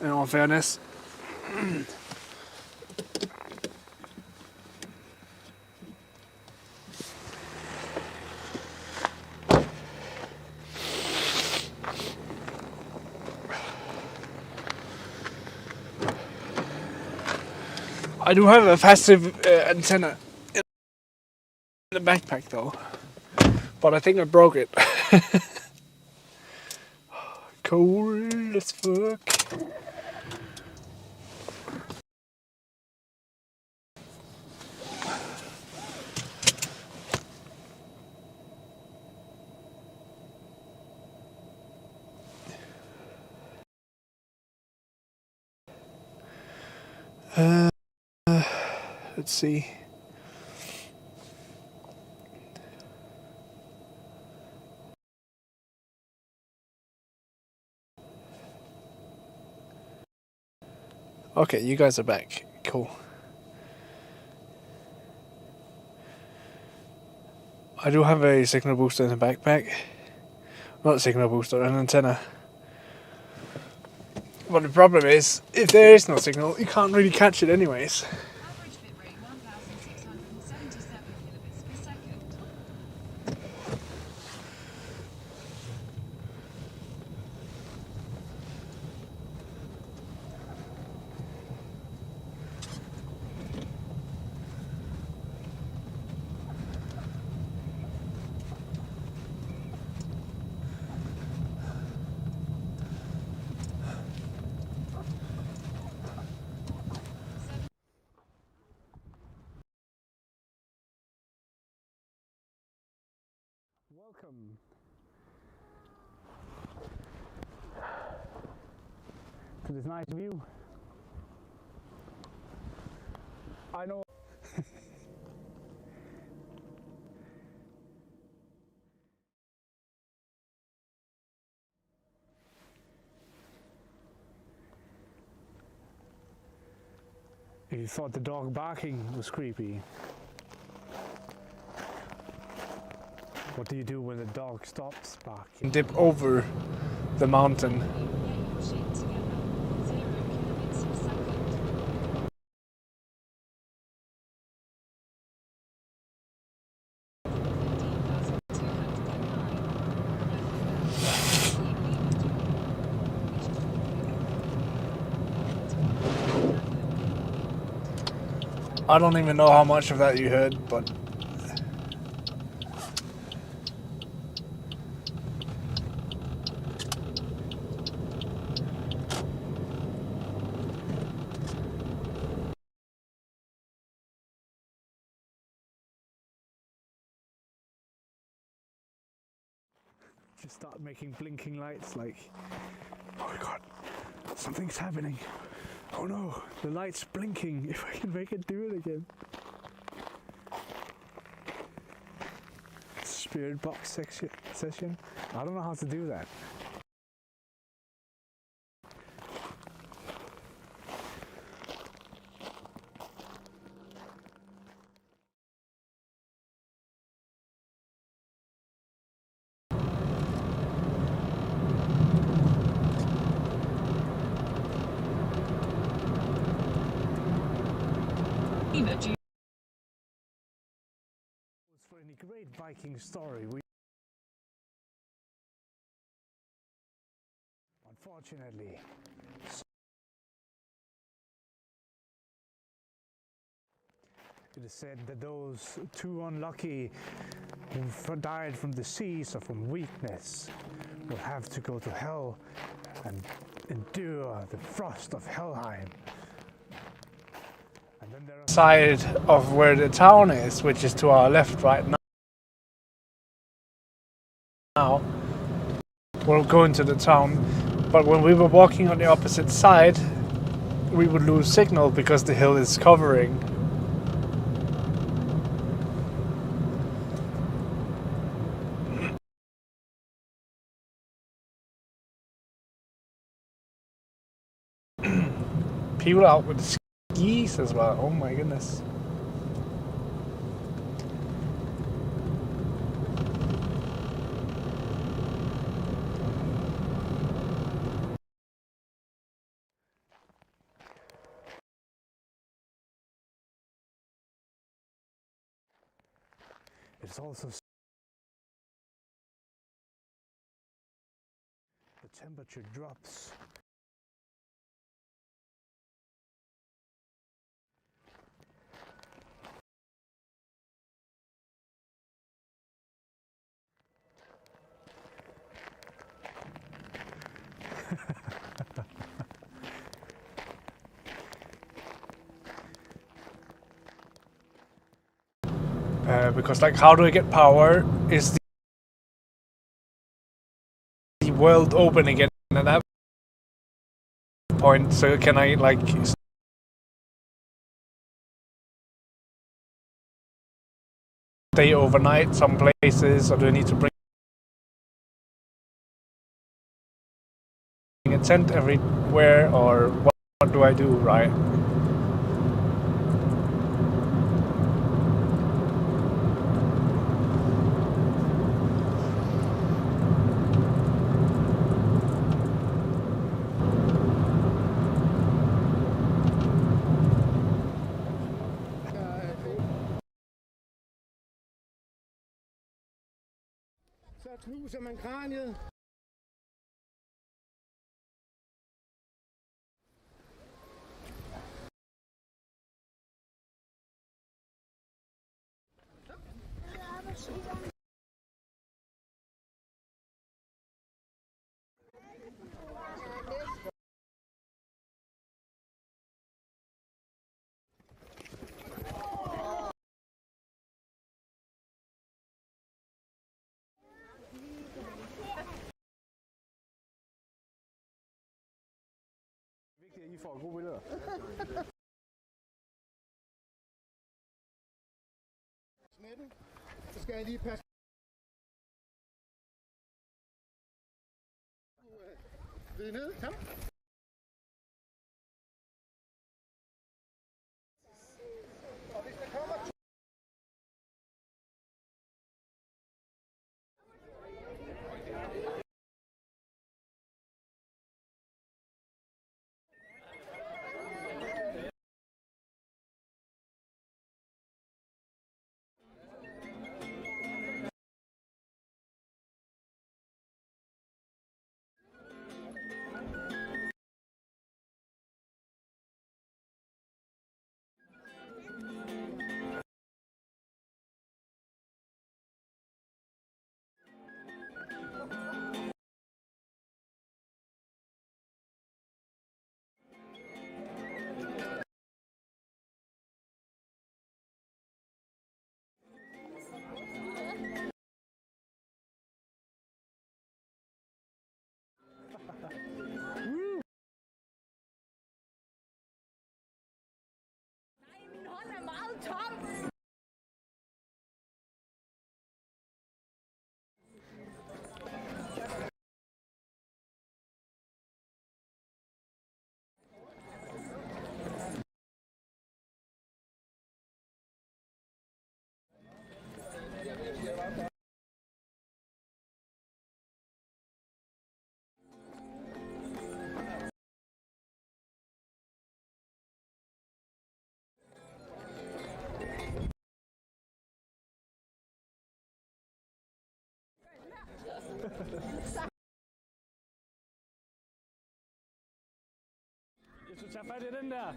in all fairness. I do have a passive antenna in the backpack though, but I think I broke it. Cold as fuck. Let's see. Okay, you guys are back. Cool. I do have a signal booster in the backpack. Not a signal booster, an antenna. But the problem is, if there is no signal, you can't really catch it anyways. Average bitrate 1677 kilobits per second. Welcome to this nice view. I know. You thought the dog barking was creepy. What do you do when the dog stops barking? Dip over the mountain. Machine together. 0 kilobits per second. I don't even know how much of that you heard, but Just start making blinking lights like, oh my god, something's happening. Oh no, the light's blinking. If I can make it do it again. Spirit box session. I don't know how to do that. For any great Viking story, unfortunately, it is said that those too unlucky who died from disease or from weakness will have to go to hell and endure the frost of Helheim. And then there are side of where the town is, which is to our left right now. We'll go into the town, but when we were walking on the opposite side, we would lose signal because the hill is covering. People out with the skis as well. Oh my goodness. It's also the temperature drops. because like, how do I get power? Is the world open again at that point? So can I like stay overnight some places, or do I need to bring a tent everywhere, or what do I do, right? Så knuser man kraniet. Vigtigt, at I får gode billeder. Snetten. Så skal jeg lige passe. Det er nede. Kom. Og hvis der kommer to. Hvis du tager fat i den der.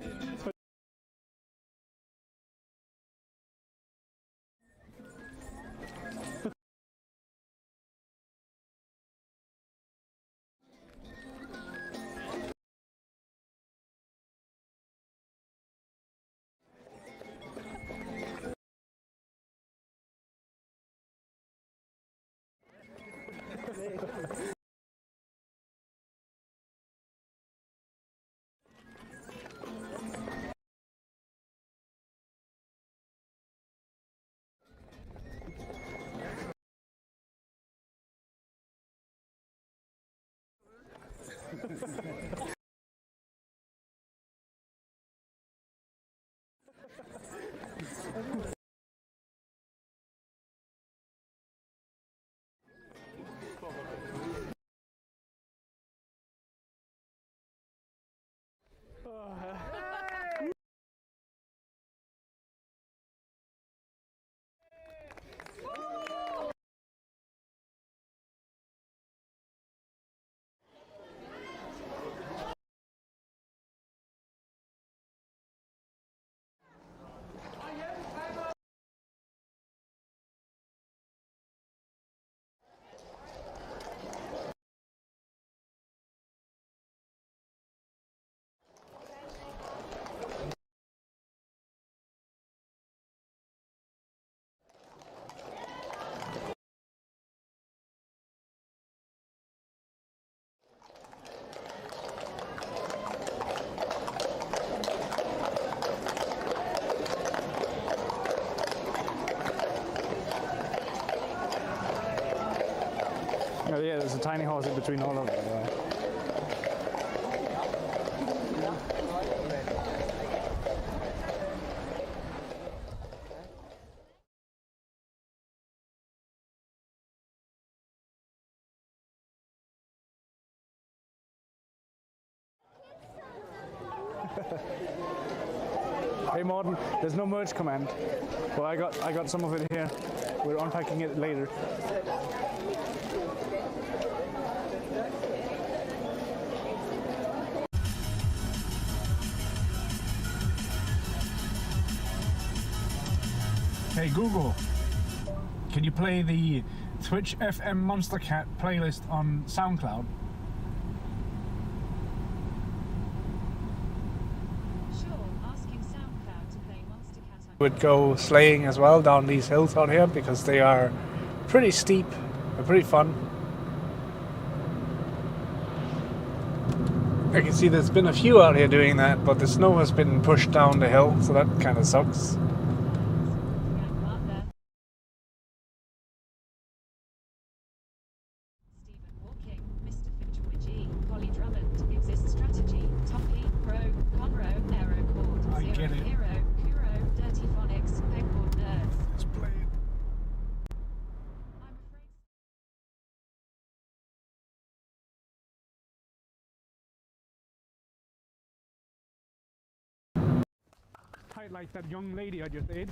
Oh yeah, there's a tiny horse in between all of them. Yeah. Hey Morten, there's no merge command. Well, I got some of it here. We're unpacking it later. Hey Google, can you play the Twitch FM Monster Cat playlist on SoundCloud? Would go sleighing as well down these hills out here because they are pretty steep and pretty fun. I can see there's been a few out here doing that, but the snow has been pushed down the hill, so that kind of sucks. Like that young lady I just ate.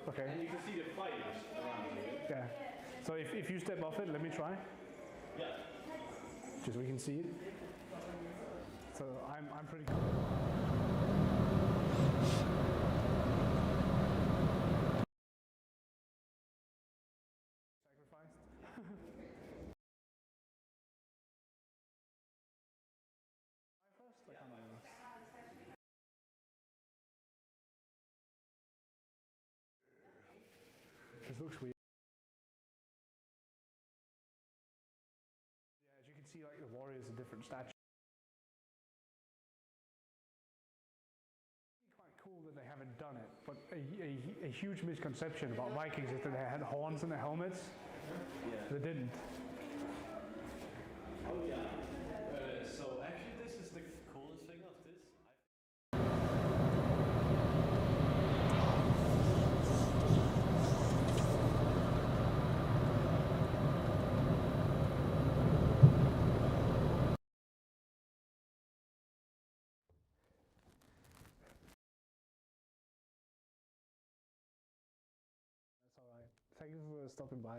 Okay. And you can see the fires around you. Yeah. So if you step off it, let me try. Yeah. Just so we can see it. So I'm pretty cool. This looks weird. Yeah, as you can see, like the warriors are different statues. It's quite cool that they haven't done it, but a huge misconception about Vikings is that they had horns in their helmets. Yeah. They didn't. Oh yeah. So actually, this is the coolest thing of this. That's all right. Thank you for stopping by.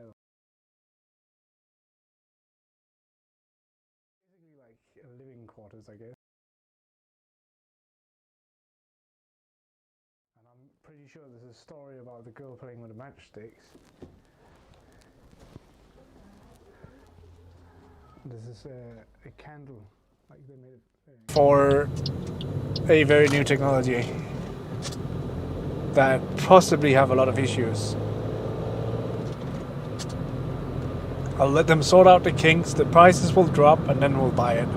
Basically, like living quarters, I guess. And I'm pretty sure there's a story about the girl playing with the matchsticks. This is a candle, like they made it for a very new technology that possibly have a lot of issues. I'll let them sort out the kinks, the prices will drop, and then we'll buy it.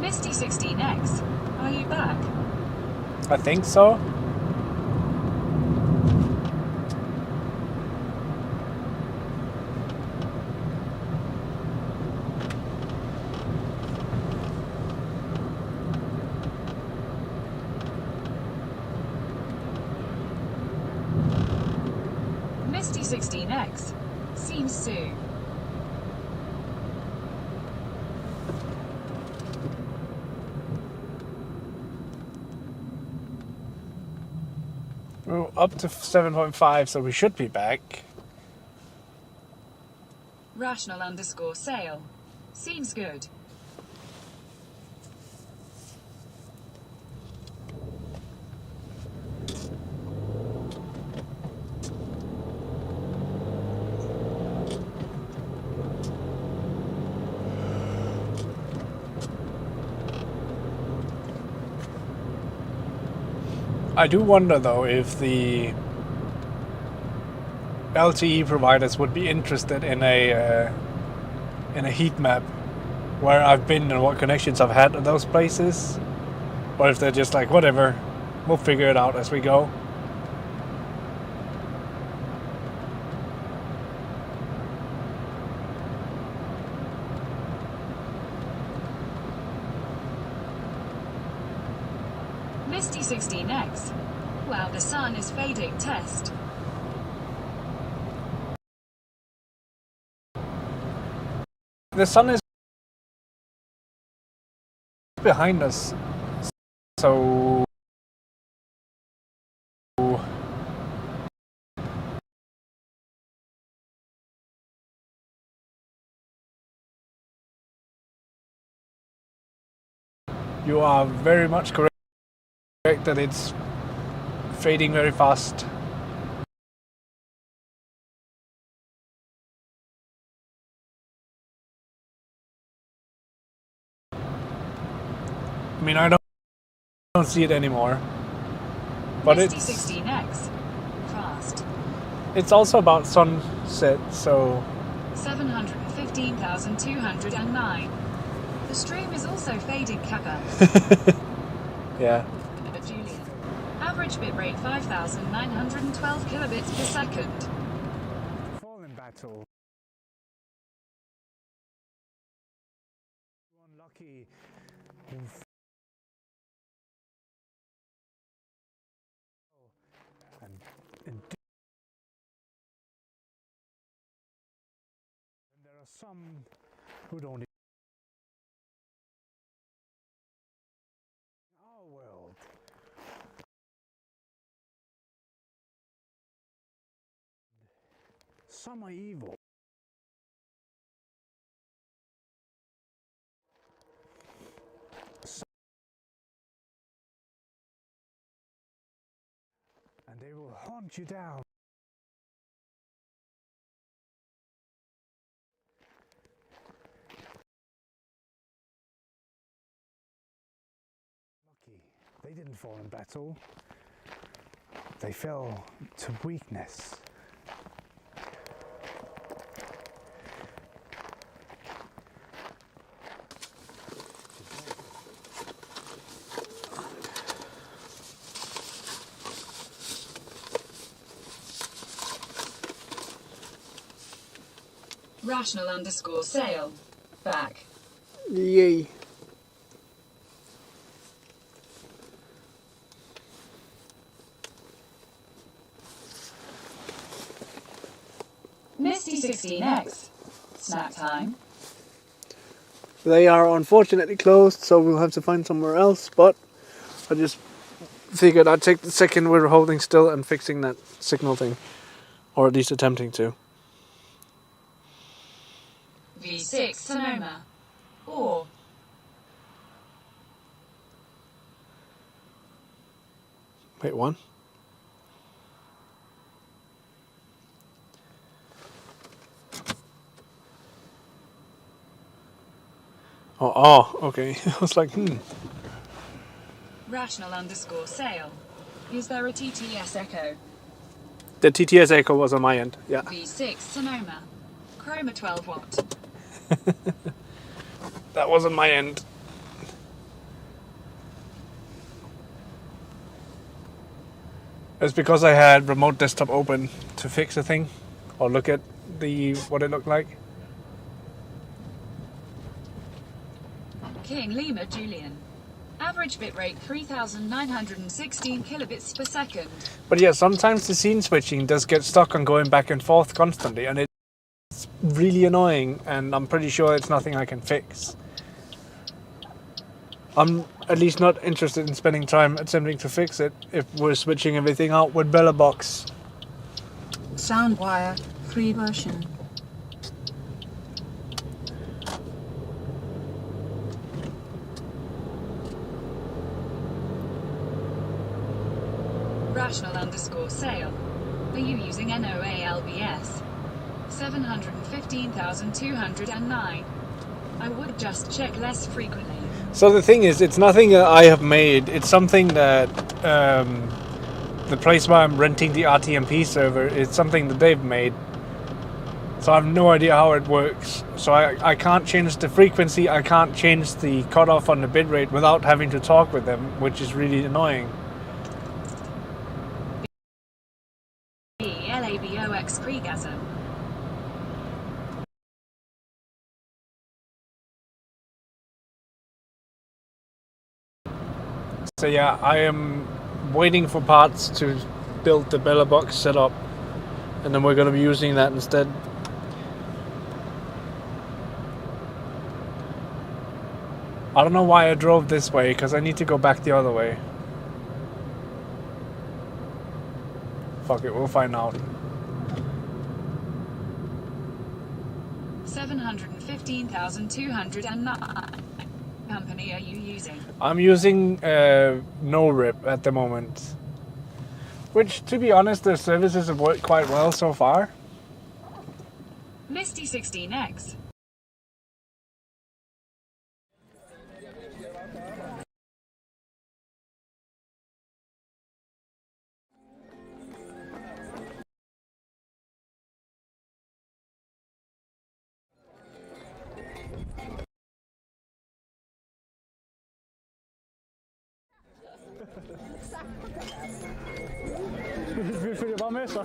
Misty 16X, are you back? I think so. Misty 16X, seems soon. We're up to 7.5, so we should be back. Rational_sale. Seems good. I do wonder though if the LTE providers would be interested in a heat map where I've been and what connections I've had at those places, or if they're just like, whatever, we'll figure it out as we go. Misty 16X. Wow, the sun is fading. Test. The sun is behind us, so you are very much correct that it's fading very fast. I mean, I don't see it anymore, but Misty it's 16X. Fast. it's also about sunset, so 715,209. The stream is also fading. Kappa. yeah. Julian. Average bitrate 5,912 kilobits per second. Fall in battle. Unlucky. And there are some who don't. Our world. Some are evil. And they will hunt you down. Lucky, they didn't fall in battle. They fell to weakness. Rational_sale. Back. Yay. Misty 16X. Snack time. They are unfortunately closed, so we'll have to find somewhere else, but I just figured I'd take the second we're holding still and fixing that signal thing, or at least attempting to. V6 Sonoma. Or Wait, one? Oh, okay. I was like, Rational_sale. Is there a TTS echo? The TTS echo was on my end, yeah. V6 Sonoma. Chroma 12 watt. That was on my end. It's because I had remote desktop open to fix the thing, or look at what it looked like. King Lima Julian. Average bitrate 3,916 kilobits per second. But yeah, sometimes the scene switching does get stuck on going back and forth constantly, and it's really annoying, and I'm pretty sure it's nothing I can fix. I'm at least not interested in spending time attempting to fix it if we're switching everything out with BelaBox. Soundwire, free version. Rational_sale. Are you using NOALBS? 715,209. I would just check less frequently. So the thing is, it's nothing that I have made. It's something that the place where I'm renting the RTMP server is something that they've made. So I have no idea how it works. So I can't change the frequency, I can't change the cutoff on the bitrate without having to talk with them, which is really annoying. BelaBox Kregasm. So yeah, I am waiting for parts to build the BelaBox setup, and then we're going to be using that instead. I don't know why I drove this way, because I need to go back the other way. Fuck it, we'll find out. 715,209. Company are you using? I'm using no rip at the moment. Which, to be honest, their services have worked quite well so far. Misty 16X. Vi følger bare med så.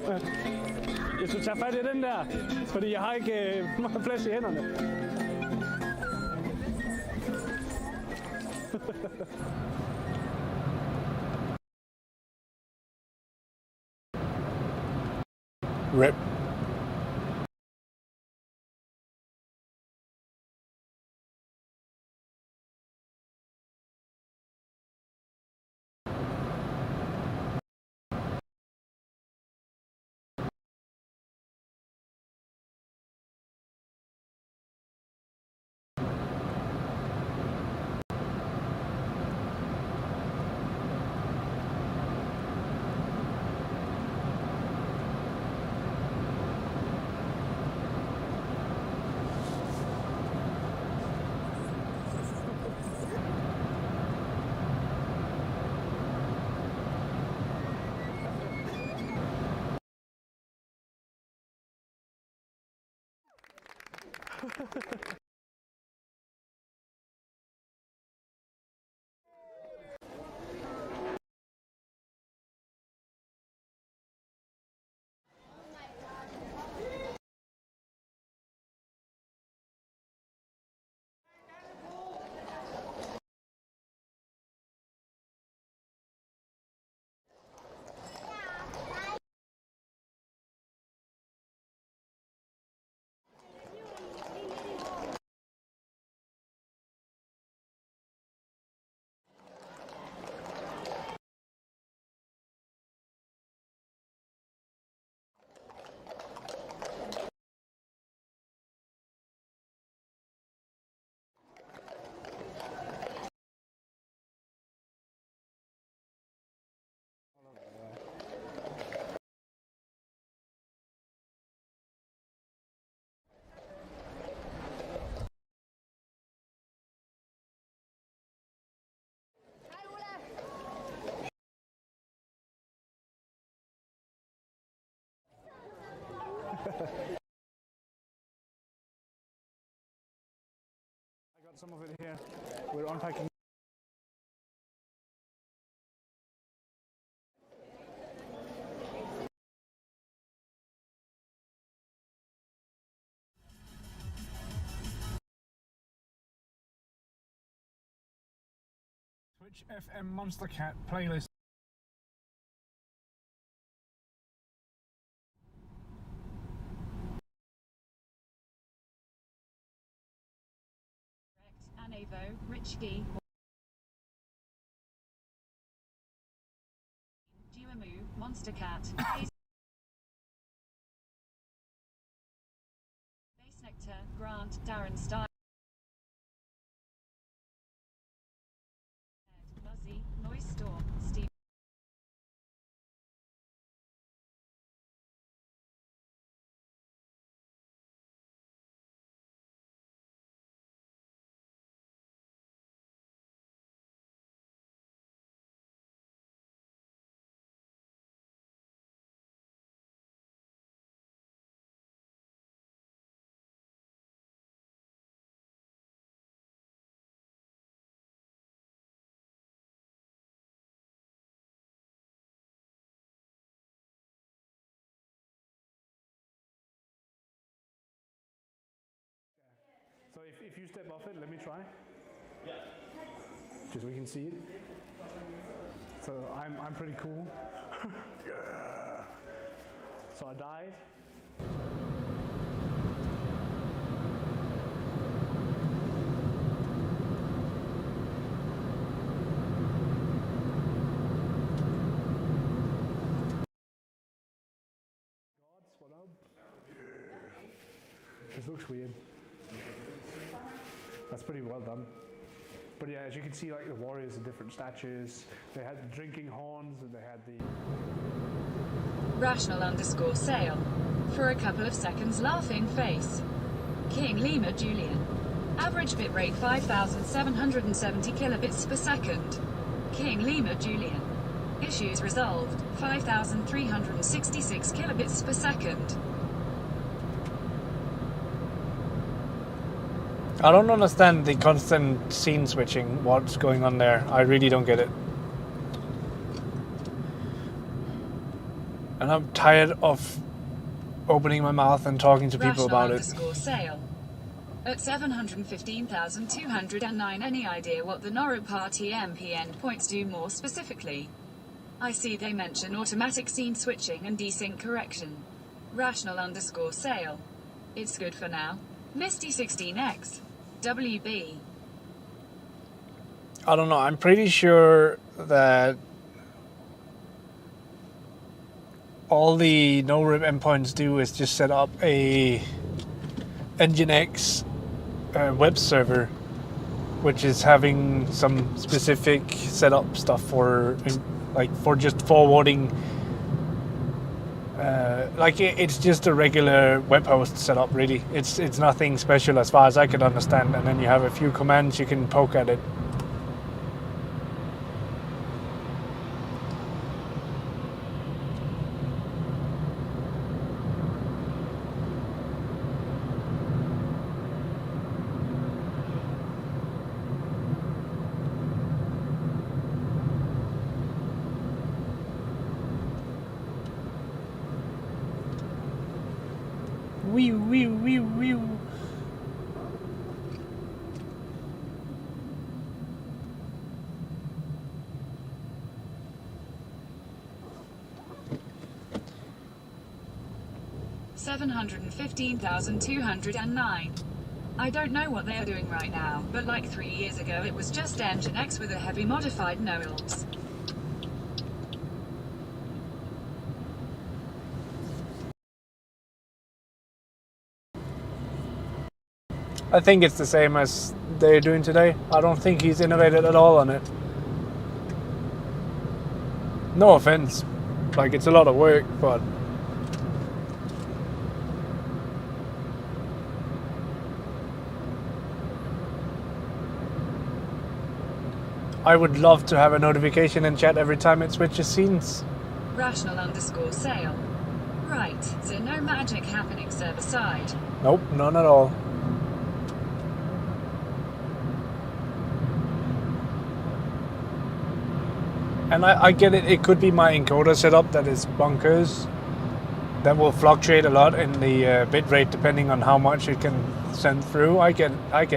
Hvis du tager fat i den der, fordi jeg har ikke meget plads i hænderne. Rip. I got some of it here. We're unpacking. Twitch FM Monster Cat playlist. Anevo, Richki, Duamu, Monster Cat, Base Nectar, Grant, Darren Stein, Muzzy, Noise Storm, Steve. you step off it, let me try. Yeah. Just so we can see it. So I'm pretty cool. Yeah. So I died. What up? Yeah. This looks weird. That's pretty well done. But yeah, as you can see, like the warriors are different statures. They had the drinking horns, and they had the Rational_sale. For a couple of seconds, laughing face. King Lima Julian. Average bitrate 5,770 kilobits per second. King Lima Julian. Issues resolved 5,366 kilobits per second. I don't understand the constant scene switching. What's going on there? I really don't get it. And I'm tired of opening my mouth and talking to people about it. Sale. At 715,209, any idea what the Noro Party MP endpoints do more specifically? I see they mention automatic scene switching and desync correction. Rational_sale. It's good for now. Misty 16X. WB. I don't know. I'm pretty sure that all the no-rip endpoints do is just set up a Nginx web server, which is having some specific setup stuff for, like, for just forwarding. Like it's just a regular web host setup, really. It's nothing special as far as I can understand. And then you have a few commands you can poke at it. Wee wee wee wee. 715,209. I don't know what they are doing right now, but like 3 years ago it was just Nginx with a heavy modified no-ilps. I think it's the same as they're doing today. I don't think he's innovated at all on it. No offense. Like, it's a lot of work, but I would love to have a notification in chat every time it switches scenes. Rational_sale. Right, so no magic happening server side. Nope, none at all. And I get it, it could be my encoder setup that is bonkers. That will fluctuate a lot in the bitrate depending on how much it can send through. I get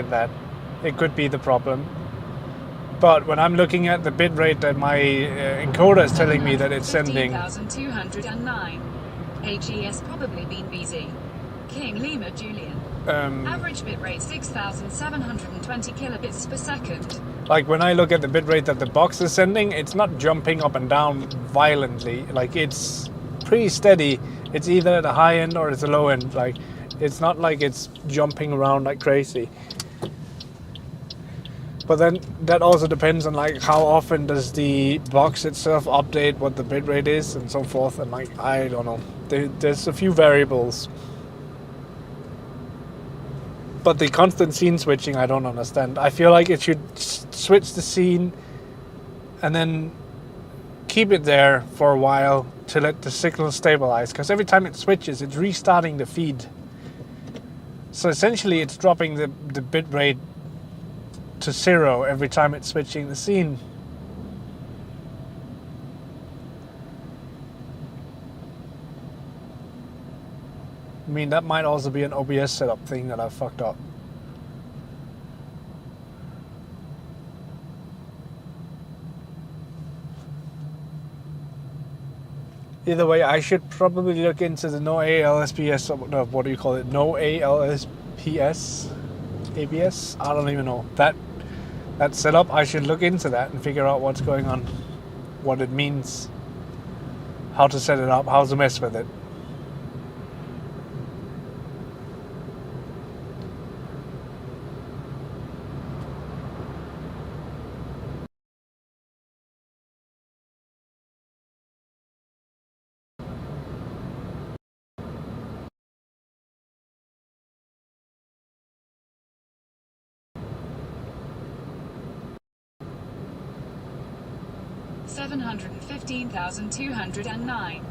that. It could be the problem. But when I'm looking at the bitrate that my encoder is telling me that it's sending... 15,209. HES probably been busy. King Lima Julian. Average bitrate 6,720 kilobits per second. Like when I look at the bitrate that the box is sending, it's not jumping up and down violently. Like it's pretty steady. It's either at the high end or it's the low end. Like it's not like it's jumping around like crazy. But then that also depends on like how often does the box itself update what the bitrate is and so forth. And like I don't know. There's a few variables. But the constant scene switching, I don't understand. I feel like it should switch the scene and then keep it there for a while to let the signal stabilize. Because every time it switches, it's restarting the feed. So essentially, it's dropping the bit rate to 0 every time it's switching the scene. I mean, that might also be an OBS setup thing that I fucked up. Either way, I should probably look into the no ALSPS, no, what do you call it? No ALSPS, ABS? I don't even know. That setup, I should look into that and figure out what's going on, what it means, how to set it up, how to mess with it. $715,209.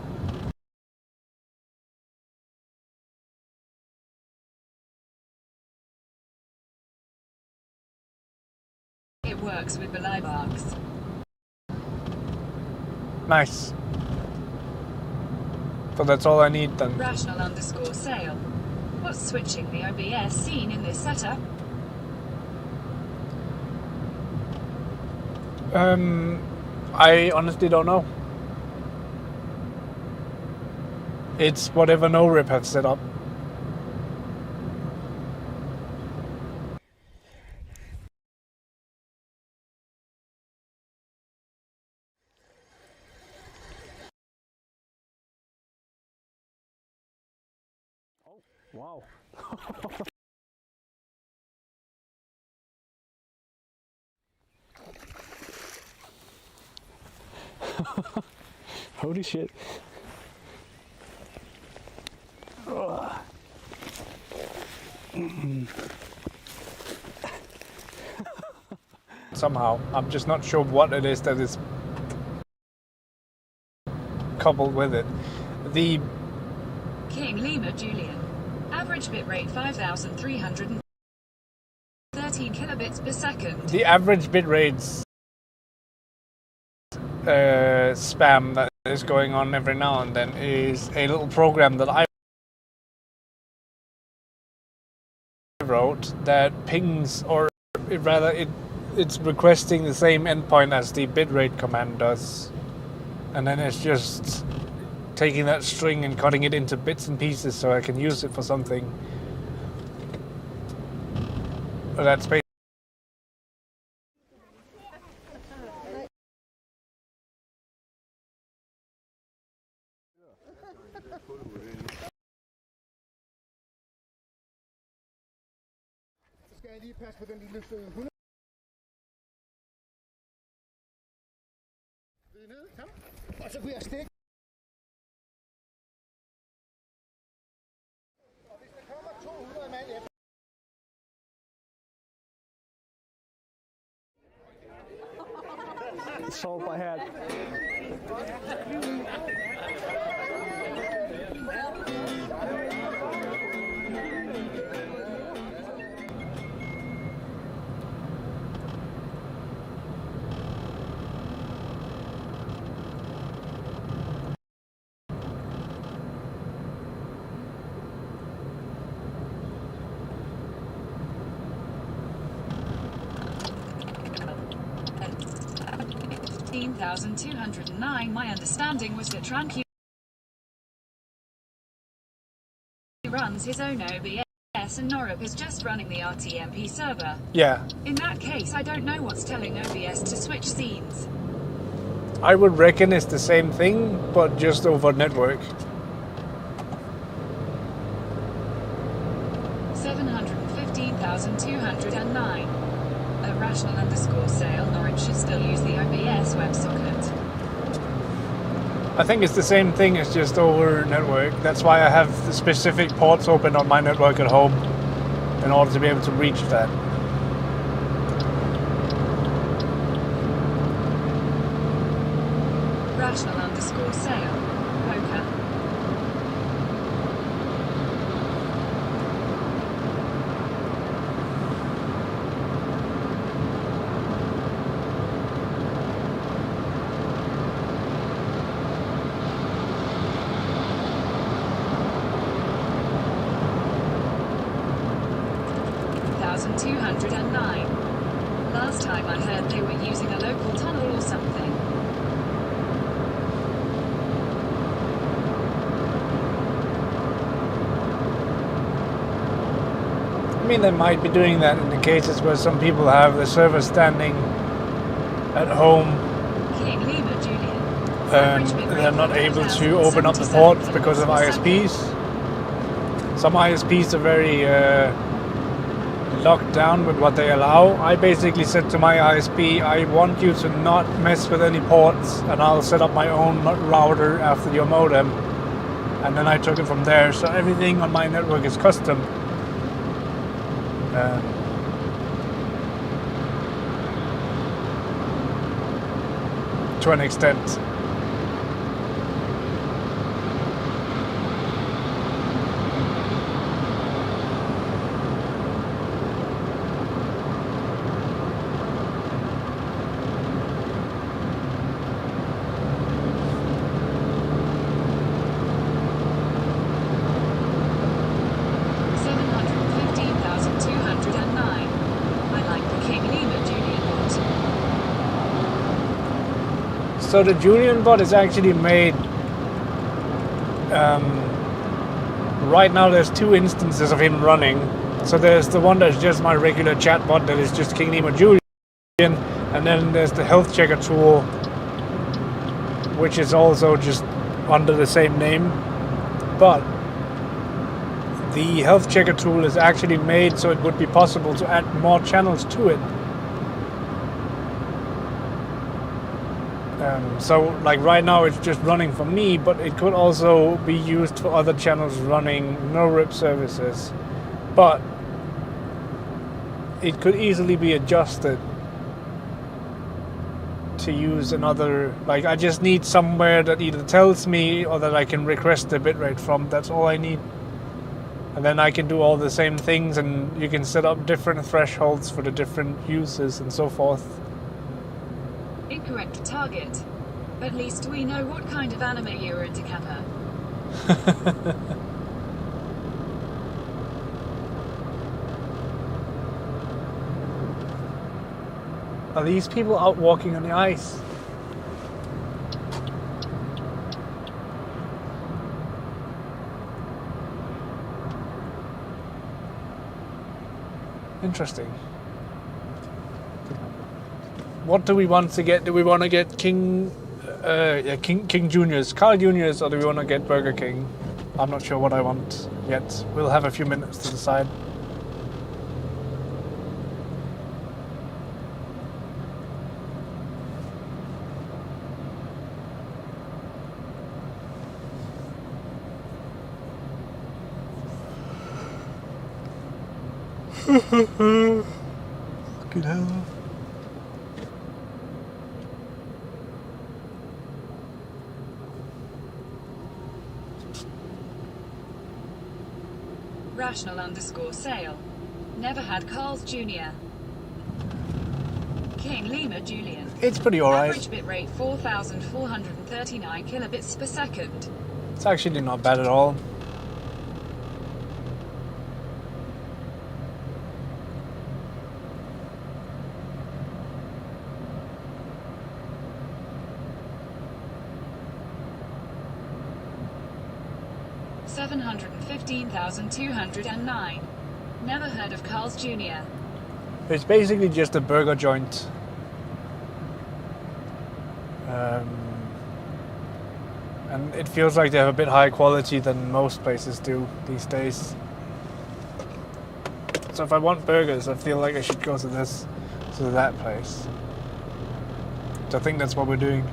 It works with BelaBox. Nice. So that's all I need then. Rational_sale. What's switching the OBS scene in this setup? I honestly don't know. It's whatever NoRip have set up. Wow. Holy shit. Somehow, I'm just not sure what it is that is coupled with it. The King Lima Julian. Average bitrate 5,313 kilobits per second. The average bitrates spam that is going on every now and then is a little program that I wrote that pings, or rather it's requesting the same endpoint as the bitrate command does, and then it's just taking that string and cutting it into bits and pieces so I can use it for something. That's basically Så skal jeg lige passe på den lille hunde. Vrid ned, kom. Og så kunne jeg stikke. Og hvis der kommer 200 mand efter. That's all I had. $15,209. My understanding was that Tranq runs his own OBS and NoRip is just running the RTMP server. yeah. In that case, I don't know what's telling OBS to switch scenes. I would reckon it's the same thing, but just over network. 715,209. A rational_sale, NoRip should still use the OBS WebSocket. I think it's the same thing, it's just over network. That's why I have the specific ports open on my network at home in order to be able to reach that. Rational_sale. Poker. $1,209. Last time I heard they were using a local tunnel or something. mean, they might be doing that in the cases where some people have the server standing at home King Lima Julian. and they're not able to open up the ports because of ISPs. Some ISPs are very locked down with what they allow. I basically said to my ISP, I want you to not mess with any ports, and I'll set up my own router after your modem. And then I took it from there. So everything on my network is custom. To an extent. So the Julian bot is actually made, right now there's 2 instances of him running. So there's the one that's just my regular chat bot that is just King Lima Julian, and then there's the health checker tool, which is also just under the same name. But the health checker tool is actually made so it would be possible to add more channels to it. So like right now it's just running for me, but it could also be used for other channels running no-rip services. But it could easily be adjusted to use another, like I just need somewhere that either tells me or that I can request the bitrate from. That's all I need. And then I can do all the same things, and you can set up different thresholds for the different uses and so forth. Incorrect target. At least we know what kind of anime you're into, Kappa. Are these people out walking on the ice? Interesting. What do we want to get? Do we want to get King Juniors, Carl Juniors, or do we want to get Burger King? I'm not sure what I want yet. We'll have a few minutes to decide. Fucking hell. Rational_sale. Never had Carl's Jr. King Lima Julian. It's pretty alright. Average bitrate 4,439 kilobits per second. It's actually not bad at all. $715,209. Never heard of Carl's Jr. It's basically just a burger joint. And it feels like they have a bit higher quality than most places do these days. So if I want burgers, I feel like I should go to that place. So I think that's what we're doing.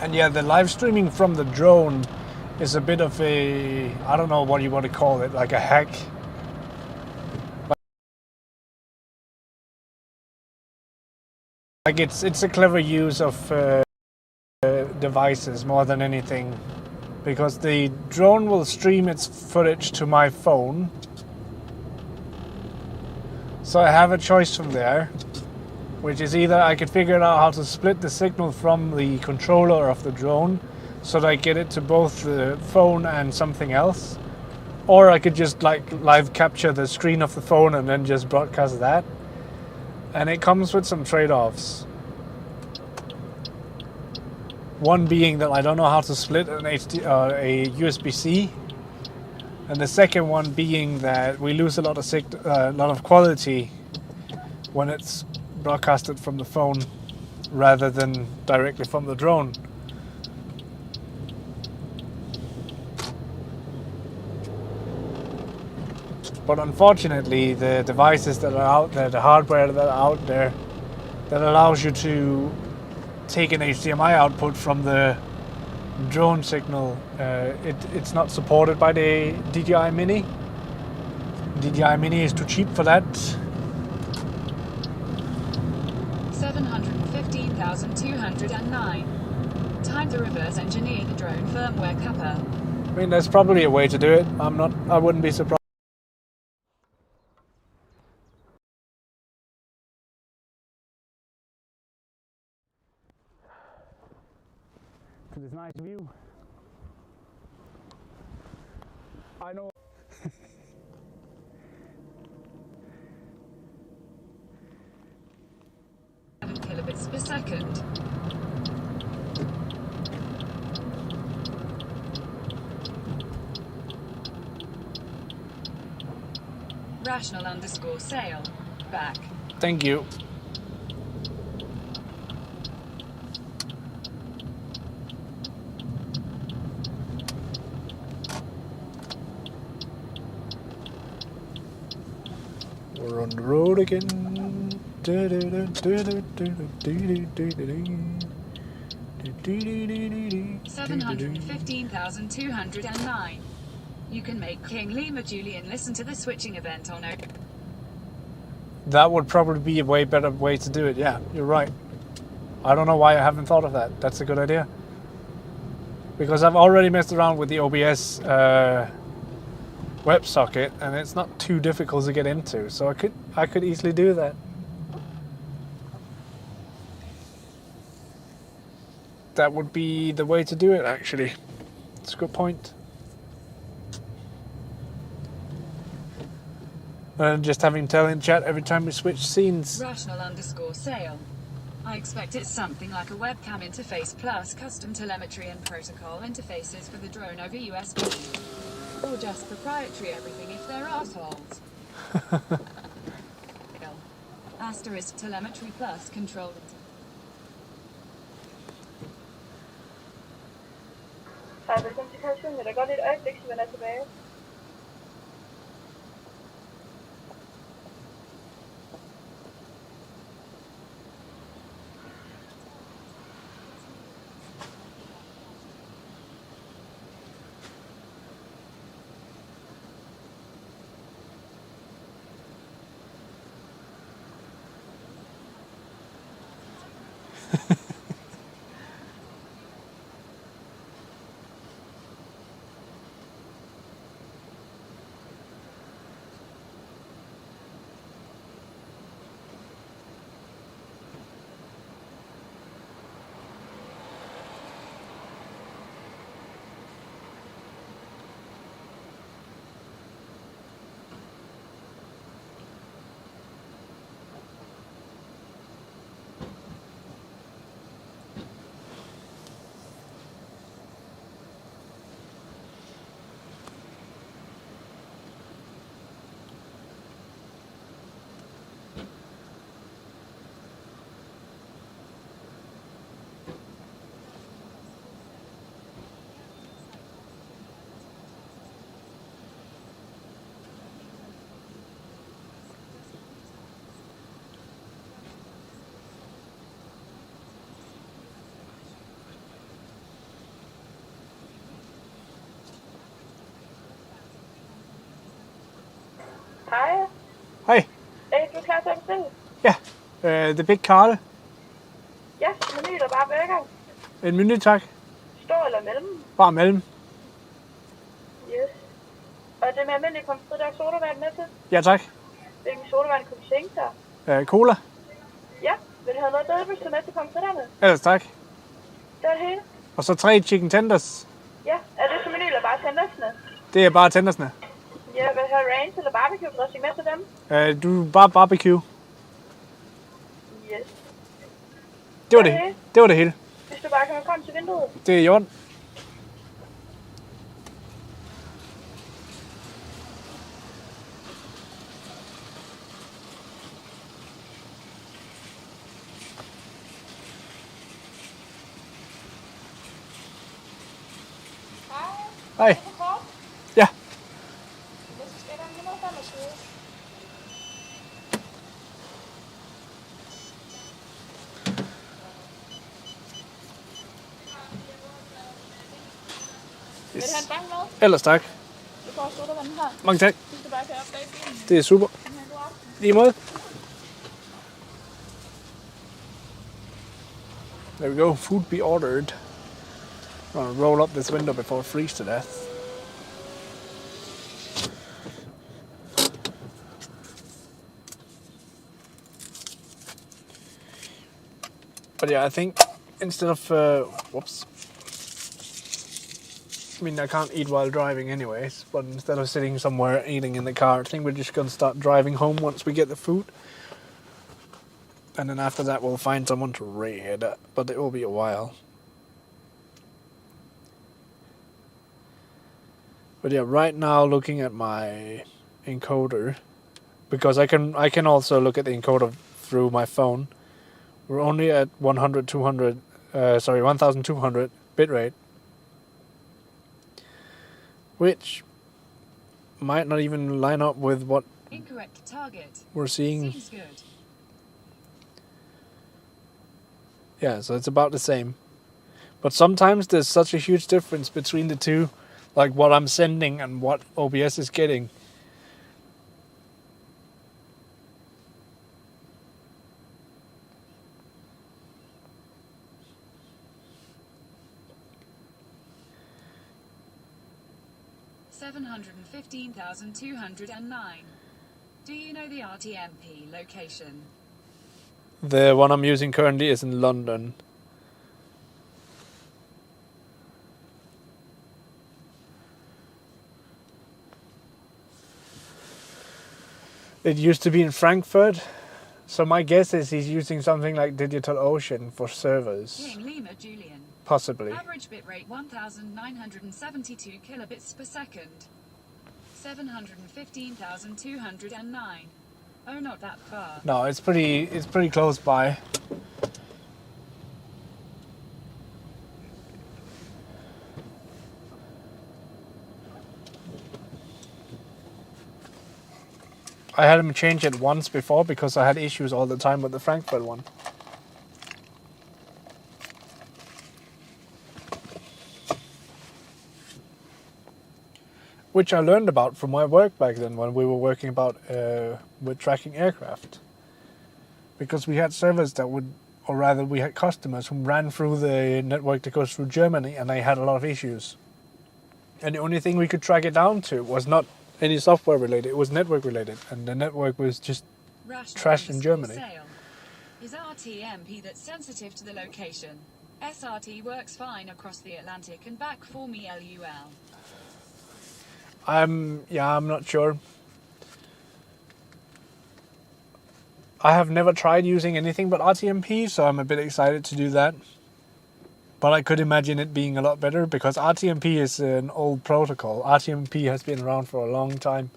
And yeah, the live streaming from the drone is a bit of a, I don't know what you want to call it, like a hack. Like it's a clever use of devices more than anything, because the drone will stream its footage to my phone. So I have a choice from there, which is either I could figure out how to split the signal from the controller of the drone so that I get it to both the phone and something else, or I could just like live capture the screen of the phone and then just broadcast that. And it comes with some trade-offs. One being that I don't know how to split a USB-C, and the second one being that we lose a lot of quality when it's broadcasted from the phone rather than directly from the drone. But unfortunately, the devices that are out there, the hardware that are out there, that allows you to take an HDMI output from the drone signal, it's not supported by the DJI Mini. DJI Mini is too cheap for that. 715,209. Time to reverse engineer the drone firmware kappa. I mean, there's probably a way to do it. I wouldn't be surprised. To this nice view. I know. 7 kilobits per second. Rational_sale. Back. Thank you. We're on the road again. 715,209. You can make King Lima Julian listen to the switching event on it. That would probably be a way better way to do it. Yeah, you're right. I don't know why I haven't thought of that. That's a good idea. Because I've already messed around with the OBS WebSocket, and it's not too difficult to get into. So I could easily do that. That would be the way to do it, actually. It's a good point. And just having tell in chat every time we switch scenes. Rational_sale. I expect it's something like a webcam interface plus custom telemetry and protocol interfaces for the drone over USB. Or just proprietary everything if they're assholes. Asterisk telemetry plus control. Hej, velkommen til Karlsruhe. Jeg er godt et øjeblik, så vender jeg tilbage. Hej. Hej. Du er klar til at bestille? Ja, the big card. Ja, menu der bare burger. En menu, tak. Stor eller mellem? Bare mellem. Yes. Og det med almindelig pommes frites og sodavand med til? Ja, tak. Hvilken sodavand kunne du tænke dig? Cola? Ja, vil du have noget bedøvelse med til pomfritterne? Ellers tak. Det er det hele. Og så 3 chicken tenders. Ja, er det som menu eller bare tendersne? Det er bare tendersne. Ja, vil du have ranch eller barbecue dressing med til dem? Du bare barbecue. Yes. Det var det. Det var det hele. Hvis du bare kan komme til vinduet. Det er i orden. Hej. Ja. Vil du have en bank med? Ellers tak. Du får sodavand her. Mange tak. Hvis du bare kan opdage bilen. Det er super. Lige måde. There we go. Food be ordered. I'm gonna roll up this window before it freezes to death. But yeah, I think instead of whoops. I mean, I can't eat while driving anyways, but instead of sitting somewhere eating in the car, I think we're just going to start driving home once we get the food. And then after that, we'll find someone to raid, but it will be a while. But yeah, right now looking at my encoder, because I can also look at the encoder through my phone. We're only at 1200 bitrate. Which might not even line up with what Incorrect target. we're seeing. Seems good. Yeah, so it's about the same. But sometimes there's such a huge difference between the two, like what I'm sending and what OBS is getting. $715,209. Do you know the RTMP location? The one I'm using currently is in London. It used to be in Frankfurt, so my guess is he's using something like DigitalOcean for servers. King Lima Julian. Possibly. Average bitrate 1972 kilobits per second. 715,209. Oh, not that far. No, it's pretty close by. I had him change it once before because I had issues all the time with the Frankfurt one. Which I learned about from my work back then when we were working about with tracking aircraft. Because we had servers that would, or rather we had customers who ran through the network that goes through Germany and they had a lot of issues. And the only thing we could track it down to was not any software related, it was network related. And the network was just trashed in Germany. Is RTMP that's sensitive to the location. SRT works fine across the Atlantic and back for me LUL. I'm not sure. I have never tried using anything but RTMP, so I'm a bit excited to do that. But I could imagine it being a lot better because RTMP is an old protocol. RTMP has been around for a long time.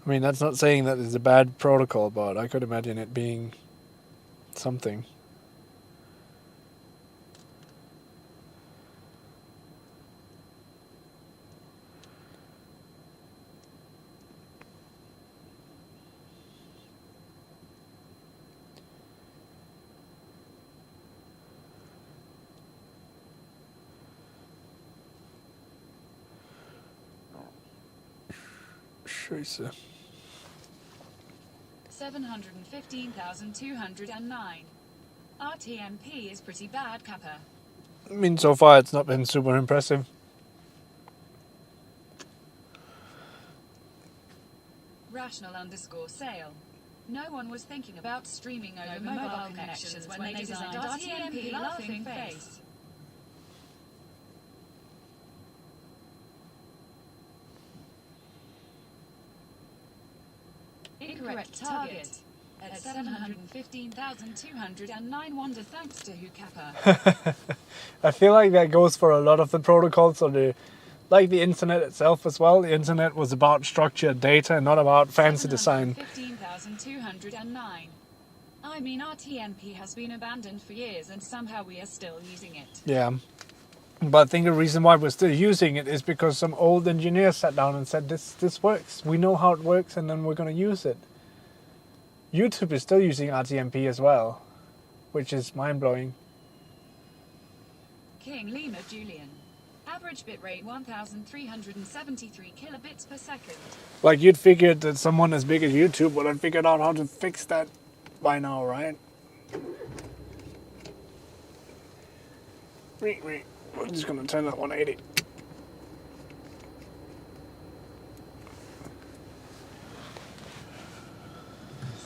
I mean, that's not saying that it's a bad protocol, but I could imagine it being something. Scheiße. 715,209. RTMP is pretty bad, Kappa. I mean, so far it's not been super impressive. Rational_sale. No one was thinking about streaming over mobile connections when they designed RTMP. Laughing face. Incorrect target. At 715,209 wonder thanks to who Kappa. I feel like that goes for a lot of the protocols, or like the internet itself as well. The internet was about structured data, not about fancy design. 15,209. I mean, RTMP has been abandoned for years and somehow we are still using it. Yeah. But I think the reason why we're still using it is because some old engineer sat down and said, this works. We know how it works, and then we're going to use it. YouTube is still using RTMP as well, which is mind-blowing. King Lima Julian. Average bitrate 1,373 kilobits per second. Like, you'd figured that someone as big as YouTube would have figured out how to fix that by now, right? We're just going to turn that 180.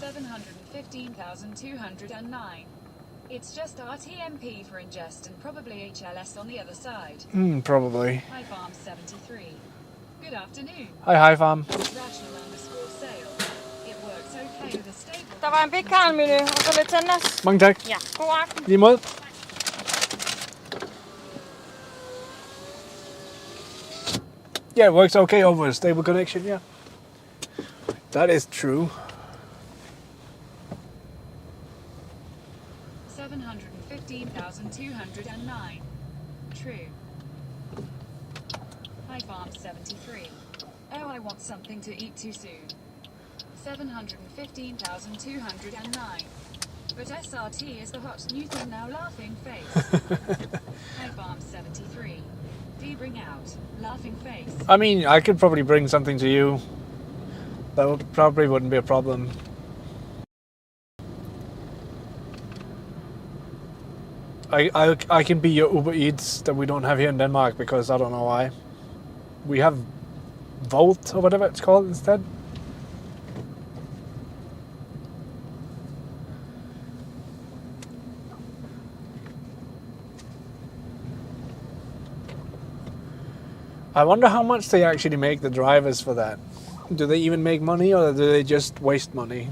$715,209. It's just RTMP for ingest and probably HLS on the other side. Probably. Hi Farm 73. Good afternoon. Hi Farm. Rational_sale. It works okay with a stable. Der var en Big Carl-menu, og så lidt Tendas. Mange tak. Ja, god aften. Lige måde. Yeah, it works okay over a stable connection, yeah. That is true. 715,209. True. Hi Farm 73. Oh, I want something to eat too soon. 715,209. But SRT is the hot new thing now, laughing face. Hi Farm 73. Bring out, laughing face. I mean, I could probably bring something to you. That probably wouldn't be a problem. I can be your Uber Eats that we don't have here in Denmark, because I don't know why. We have Volt or whatever it's called instead. I wonder how much they actually make the drivers for that. Do they even make money, or do they just waste money?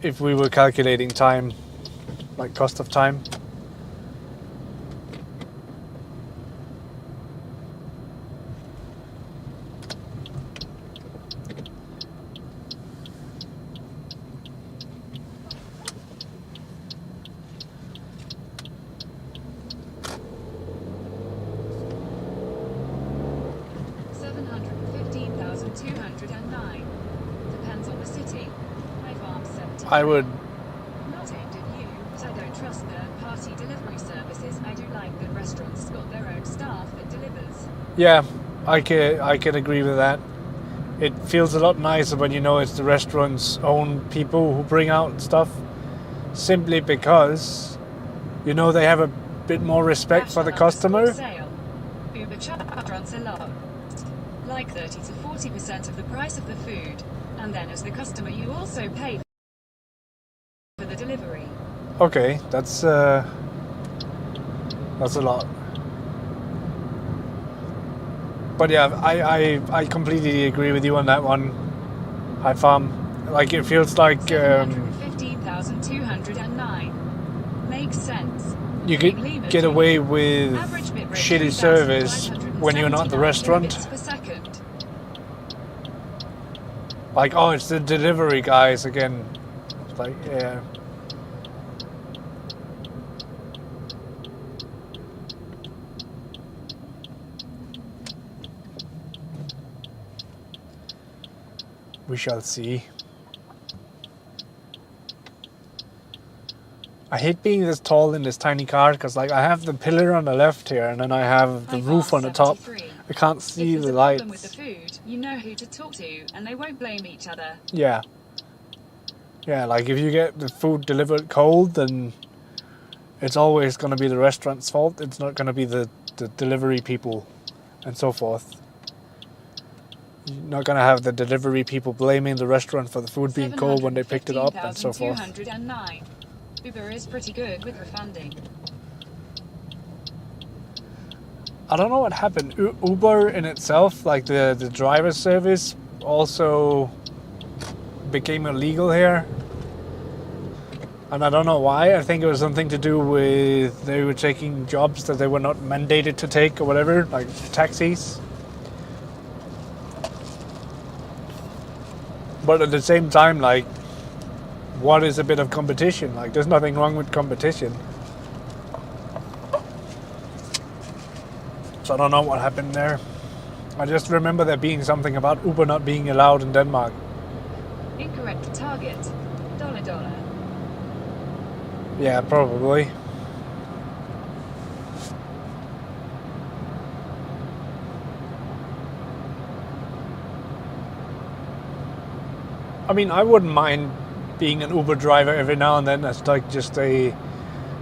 If we were calculating time, like cost of time. I would. Not aimed at you, but I don't trust third-party delivery services. I do like that restaurants got their own staff that delivers. Yeah, I can agree with that. It feels a lot nicer when you know it's the restaurant's own people who bring out stuff, simply because you know they have a bit more respect for the customer. Uber charge runs a lot, like 30 to 40% of the price of the food, and then as the customer you also pay for the delivery. Okay, that's a lot. But yeah, I completely agree with you on that one. Hi Farm. Like, it feels like 15,209 makes sense. You could get away with shitty service when you're not the restaurant. Like, oh, it's the delivery guys again. It's like, yeah. We shall see. I hate being this tall in this tiny car, because like I have the pillar on the left here, and then I have the roof on the top, I can't If see there's the a problem with lights. the food, you know who to talk to, and they won't blame each other. Yeah. Yeah, like if you get the food delivered cold, then it's always going to be the restaurant's fault. It's not going to be the delivery people and so forth. You're not going to have the delivery people blaming the restaurant for the food being cold when they picked it up and so forth. 715,209. Uber is pretty good with refunding. I don't know what happened. Uber in itself, like the driver service, also became illegal here. And I don't know why. I think it was something to do with they were taking jobs that they were not mandated to take or whatever, like taxis. But at the same time, like, what is a bit of competition? Like, there's nothing wrong with competition. So I don't know what happened there. I just remember there being something about Uber not being allowed in Denmark. Incorrect target. $. Yeah, probably. I mean, I wouldn't mind being an Uber driver every now and then. That's like just a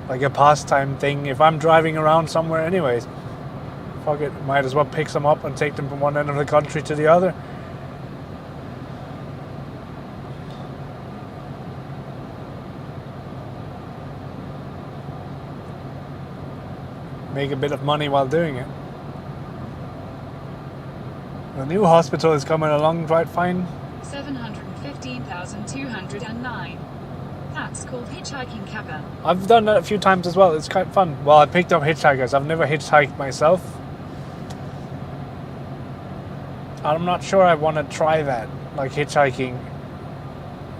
pastime thing. If I'm driving around somewhere anyways, fuck it, might as well pick them up and take them from one end of the country to the other. Make a bit of money while doing it. The new hospital is coming along quite fine. 715,209. That's called hitchhiking kappa. I've done that a few times as well. It's quite fun. Well, I picked up hitchhikers. I've never hitchhiked myself. I'm not sure I want to try that, like hitchhiking.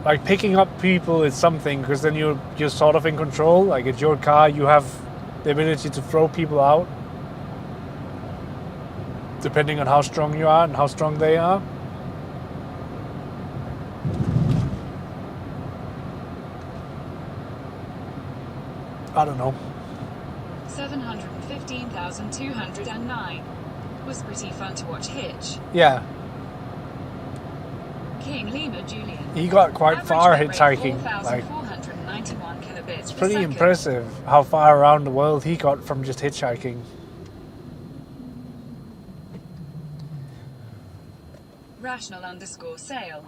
Like picking up people is something, because then you're sort of in control. Like it's your car, you have the ability to throw people out, depending on how strong you are and how strong they are. I don't know. 715,209. Was pretty fun to watch Hitch. Yeah. King Lima Julian. He got quite Average far bitrate hitchhiking. Like, 4,491 kilobits it's per pretty second. impressive how far around the world he got from just hitchhiking. Rational_sale.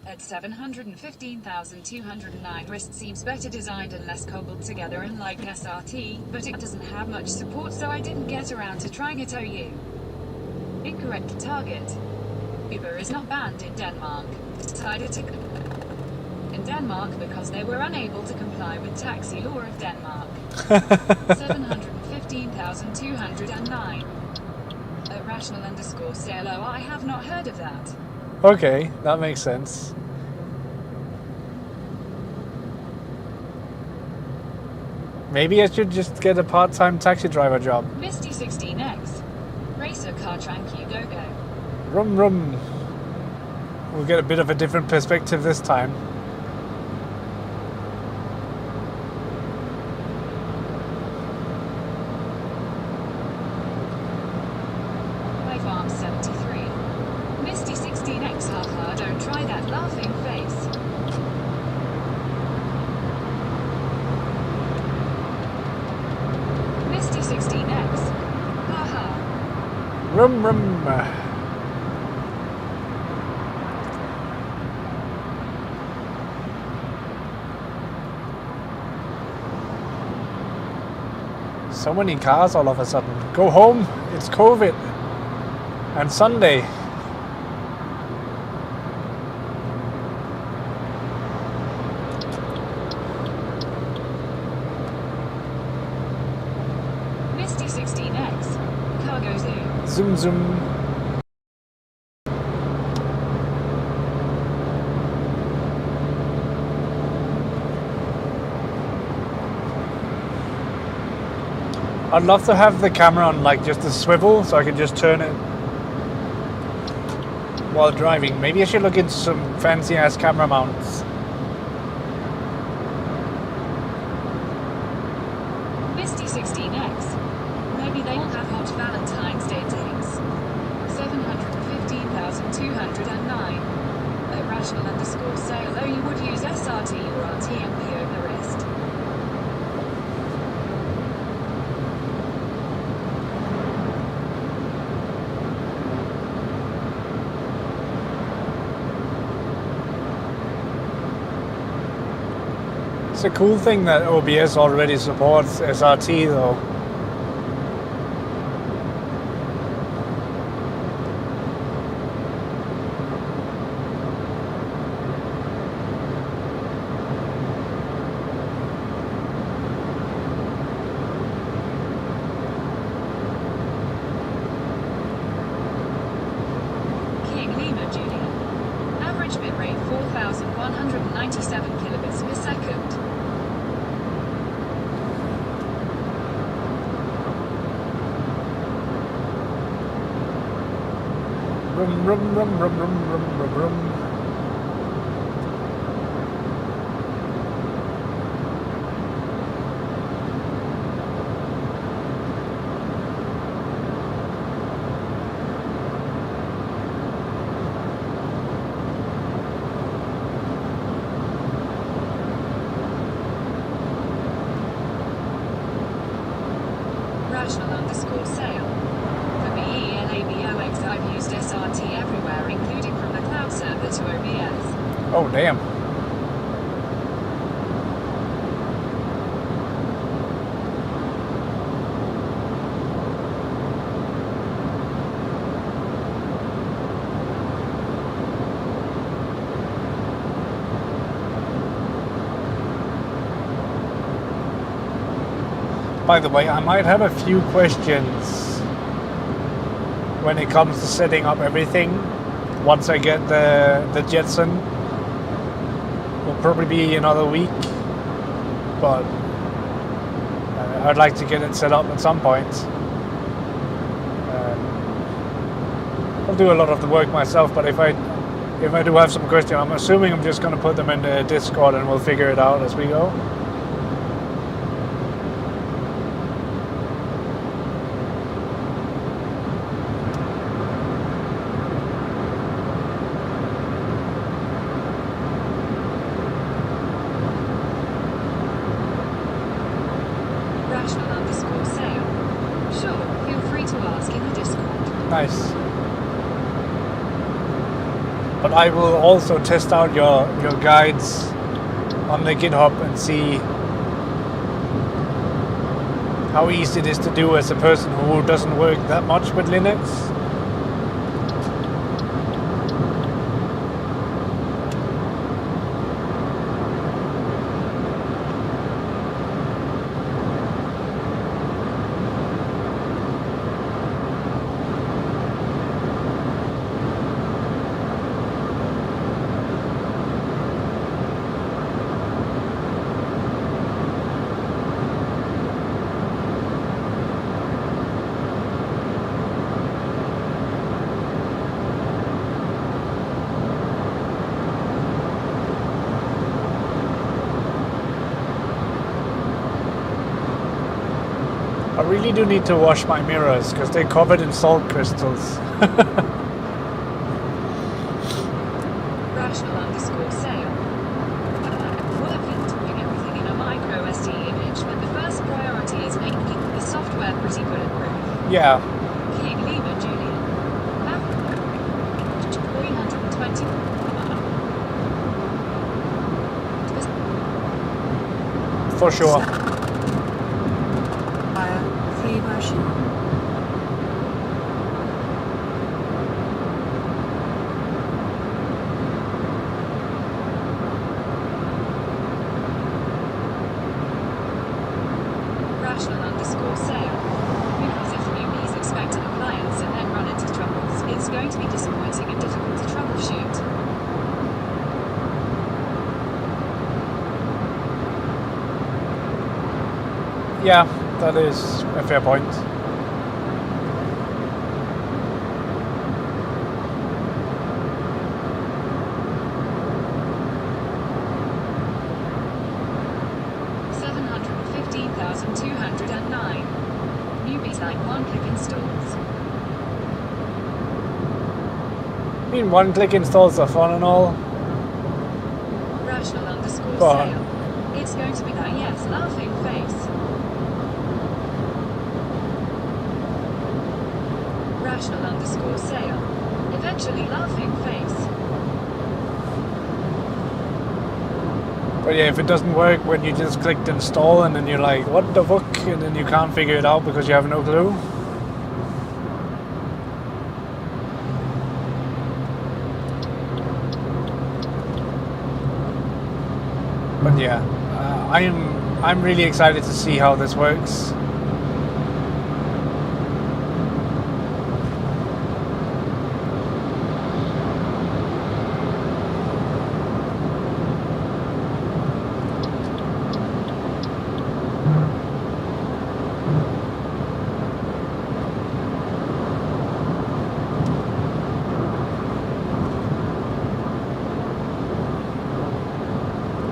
At 715,209, wrist seems better designed and less cobbled together, unlike SRT, but it doesn't have much support, so I didn't get around to trying it. OU. Incorrect target. Uber is not banned in Denmark. Decided to in Denmark because they were unable to comply with taxi law of Denmark. 715,209. At rational_sale. Oh, I have not heard of that. Okay, that makes sense. Maybe I should just get a part-time taxi driver job. Misty 16X. Racer car tranky go-go. Rum rum. We'll get a bit of a different perspective this time. Farm 73. Misty 16X, haha, don't try that laughing face. Misty 16X, haha. Rum rum. So many cars all of a sudden. Go home, it's COVID. And Sunday. Misty 16X, cargo zoom. Zoom zoom. I'd love to have the camera on like just a swivel so I can just turn it while driving. Maybe I should look into some fancy ass camera mounts. Misty 16X. Maybe they will have hot Valentine's Day dates. Rational underscore sale. Oh, you would use SRT or RTMP over the rest. It's a cool thing that OBS already supports SRT though. King Lima Julian. Average bitrate 4,197 kilobits per second. Rum rum rum rum rum rum rum rum. Rational underscore sale. For me, BelaBox, I've used SRT everywhere, including from the cloud server to OBS. Oh damn. By the way, I might have a few questions when it comes to setting up everything. Once I get the Jetson, will probably be another week, but I'd like to get it set up at some point. I'll do a lot of the work myself, but if I do have some questions, I'm assuming I'm just going to put them in the Discord and we'll figure it out as we go. Rational underscore sale. Sure, feel free to ask in the Discord. Nice. But I will also test out your guides on the GitHub and see how easy it is to do as a person who doesn't work that much with Linux. I really do need to wash my mirrors because they're covered in salt crystals. Rational underscore sale. Full of doing everything in a micro SD image, but the first priority is making the software pretty bulletproof. Yeah. King Lima Julian. Average 320. For sure. Free version. Rational underscore sale. Because if newbies expect an appliance and then run into troubles, it's going to be disappointing and difficult to troubleshoot. Yeah, that is a fair point. $715,209. Newbies like one-click installs. I mean, one-click installs are fun and all, Rational underscore Go on. sale. It's going to be that yes laughing face. Rational underscore sale. Eventually laughing face. But yeah, if it doesn't work when you just clicked install and then you're like, what the fuck? And then you can't figure it out because you have no clue. But yeah, I'm really excited to see how this works.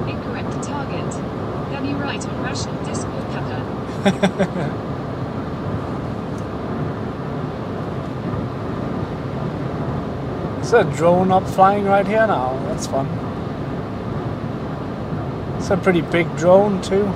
Incorrect target. Then you write on rational Discord pattern. Is a drone up flying right here now? That's fun. It's a pretty big drone too.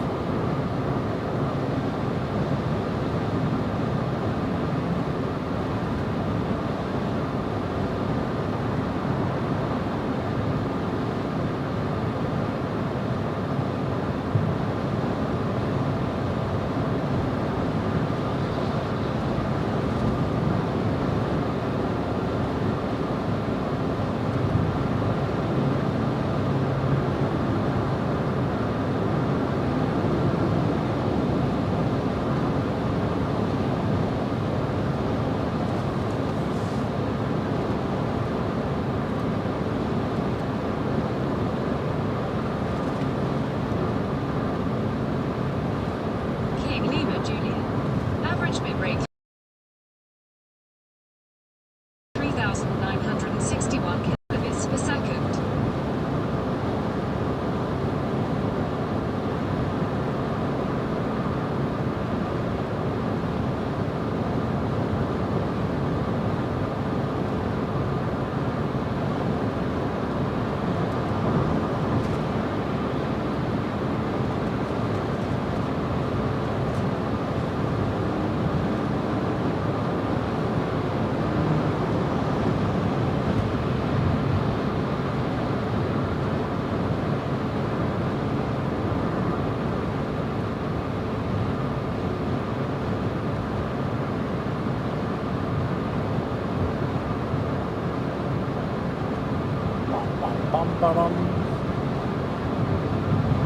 King Lima Julian. Average bit rate 3,961 kilobits per second.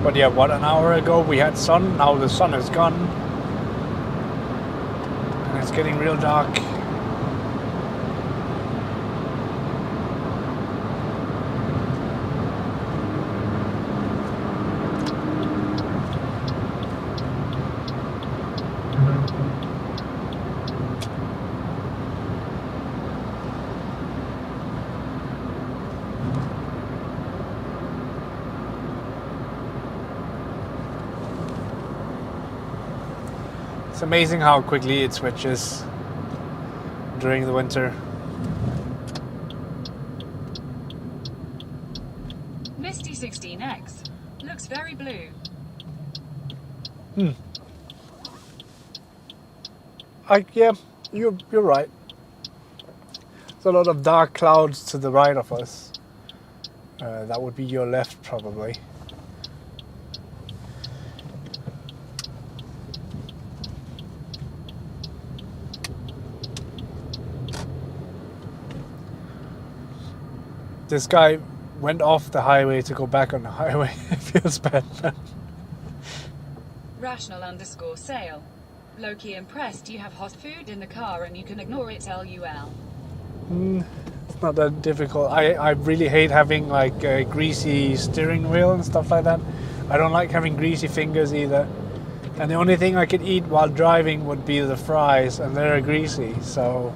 But yeah, what, an hour ago we had sun, now the sun is gone. And it's getting real dark. It's amazing how quickly it switches during the winter. Misty 16X. Looks very blue. Yeah, you're right. There's a lot of dark clouds to the right of us. That would be your left, probably. This guy went off the highway to go back on the highway. It feels bad. Rational underscore sale. Low-key impressed you have hot food in the car and you can ignore it LUL. It's not that difficult. I really hate having like a greasy steering wheel and stuff like that. I don't like having greasy fingers either. And the only thing I could eat while driving would be the fries, and they're greasy, so...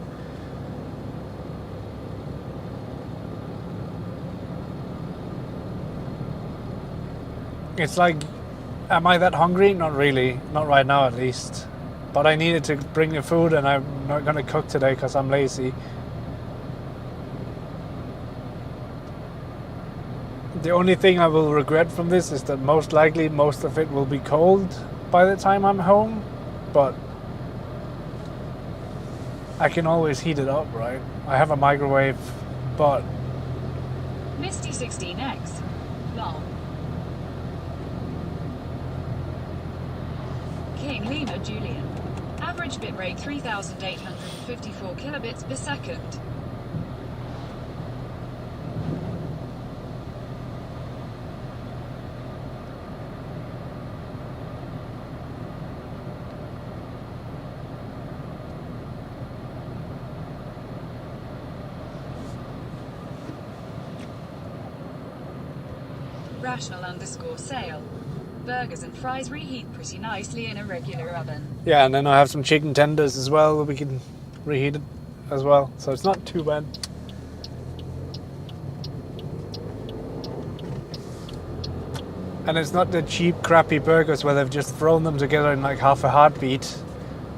It's like, am I that hungry? Not really. Not right now, at least. But I needed to bring the food, and I'm not going to cook today because I'm lazy. The only thing I will regret from this is that most likely most of it will be cold by the time I'm home, but I can always heat it up, right? I have a microwave, but Misty 16X. Lol. King Lima Julian. Average bitrate 3854 kilobits per second. Rational_sale. Burgers and fries reheat pretty nicely in a regular oven. yeah, and then I have some chicken tenders as well that we can reheat it as well, so it's not too bad. And it's not the cheap crappy burgers where they've just thrown them together in like half a heartbeat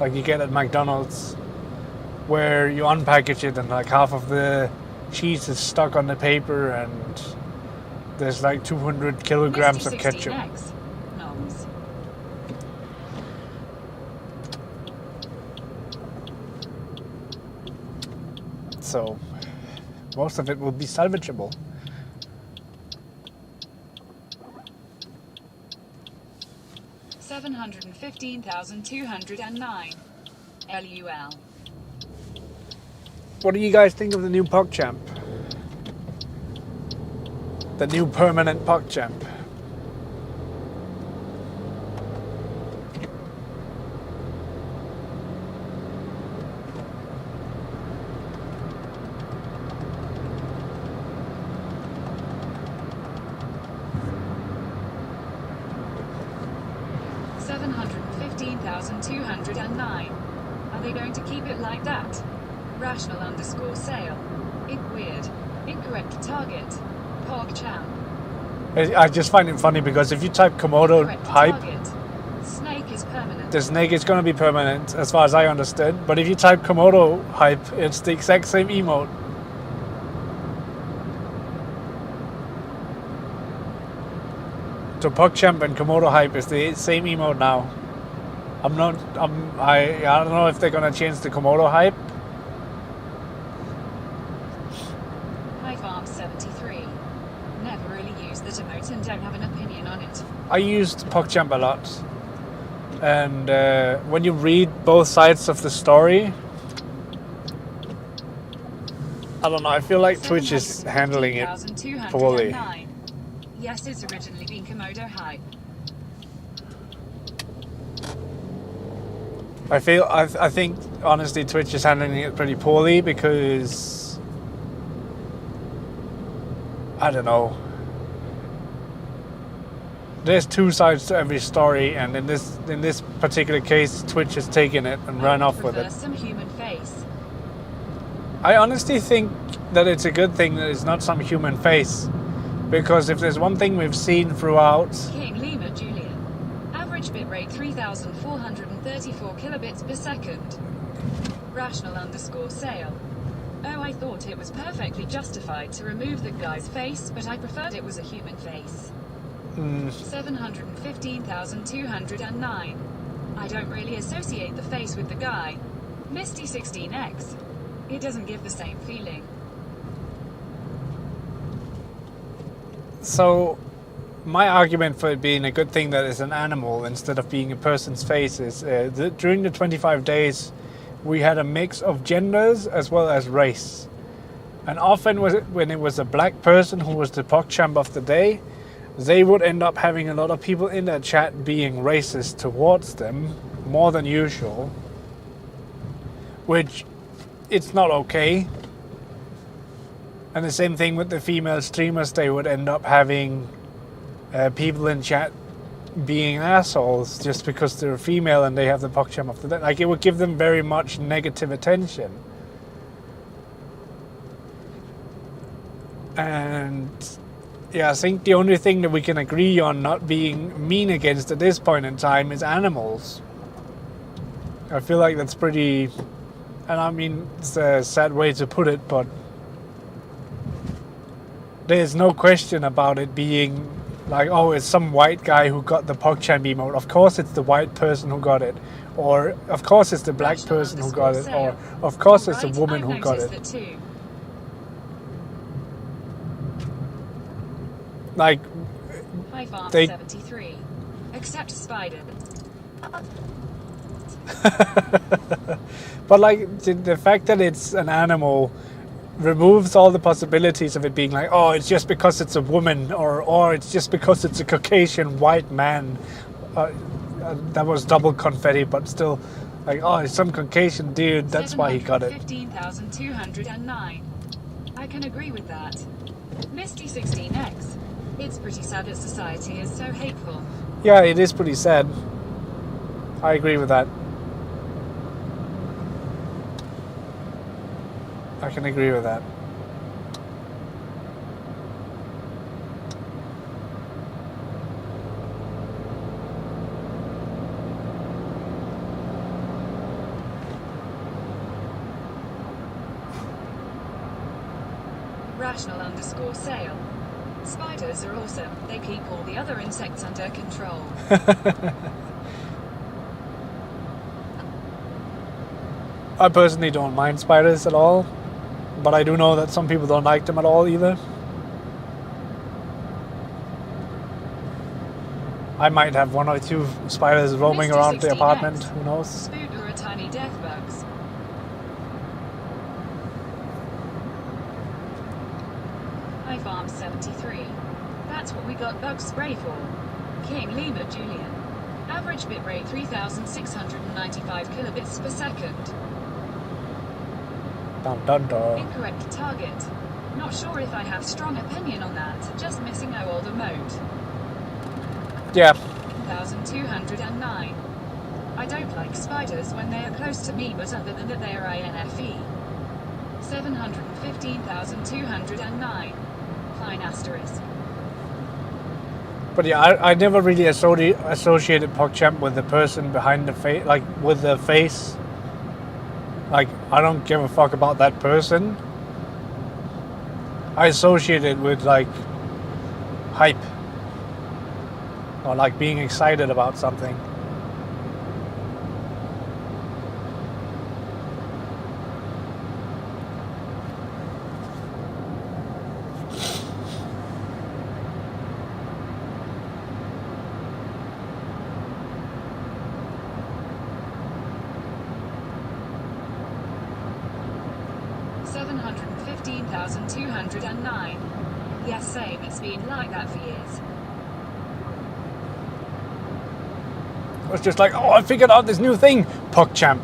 like you get at McDonald's, where you unpackage it and like half of the cheese is stuck on the paper and there's like 200 kilograms of ketchup. Misty 16X. Noms. So most of it will be salvageable. $715,209. LUL. What do you guys think of the new PogChamp? The new permanent PogChamp. $715,209. Are they going to keep it like that? Rational_sale. Weird. Incorrect target. PogChamp. I just find it funny because if you type Komodo Correct hype, target. Snake is permanent. the snake is going to be permanent as far as I understood. But if you type Komodo hype, it's the exact same emote. So PogChamp and Komodo hype is the same emote now. I don't know if they're going to change the Komodo hype. High Farm 73. Never really used the emote and don't have an opinion on it. I used PogChamp a lot. And when you read both sides of the story, I don't know, I feel like Twitch is handling it poorly. 715,209. Yes, it's originally been Komodo hype. I think honestly Twitch is handling it pretty poorly because I don't know. There's two sides to every story, and in this particular case, Twitch has taken it and run off with it. Some human face. I honestly think that it's a good thing that it's not some human face, because if there's one thing we've seen throughout. King Lima Julian. Average bitrate 3,434 kilobits per second. Rational_sale. Oh, I thought it was perfectly justified to remove the guy's face, but I preferred it was a human face. 715,209. I don't really associate the face with the guy. Misty 16X. It doesn't give the same feeling. So, my argument for it being a good thing that it's an animal instead of being a person's face is during the 25 days we had a mix of genders as well as race. And often when it was a black person who was the PogChamp of the day, they would end up having a lot of people in their chat being racist towards them more than usual, which it's not okay. And the same thing with the female streamers, they would end up having people in chat being assholes just because they're female and they have the PogChamp of the day. Like, it would give them very much negative attention. And yeah, I think the only thing that we can agree on not being mean against at this point in time is animals. I feel like that's pretty, and I mean, it's a sad way to put it, but there's no question about it being like, oh, it's some white guy who got the PogChamp emote. Of course it's the white person who got it. Or of course it's the black person who got it. Or of course it's the woman who got it. Like, they 73. Accept spider. But like the fact that it's an animal removes all the possibilities of it being like, oh, it's just because it's a woman, or it's just because it's a Caucasian white man. That was double confetti, but still, like, oh, it's some Caucasian dude, that's why he got it. 15,209. I can agree with that. Misty 16X. It's pretty sad that society is so hateful. Yeah, it is pretty sad. I agree with that. I can agree with that. Rational_sale. Spiders are awesome. They keep all the other insects under control. I personally don't mind spiders at all, but I do know that some people don't like them at all either. I might have 1 or 2 spiders roaming around the apartment, who knows? Spook or a tiny death bugs. I farm 73. That's what we got bug spray for. King Lima Julian. Average bitrate 3695 kilobits per second. Dun dun dun. Incorrect target. Not sure if I have strong opinion on that. Just missing no older mode. Yeah. 1209. I don't like spiders when they are close to me, but other than that they are INFE. 715,209. Fine asterisk. But yeah, I never really associated PogChamp with the person behind the face, like with the face. Like, I don't give a fuck about that person. I associate it with like hype. Or like being excited about something. $715,209. Yes, same. It's been like that for years. It's just like, oh, I figured out this new thing, PogChamp.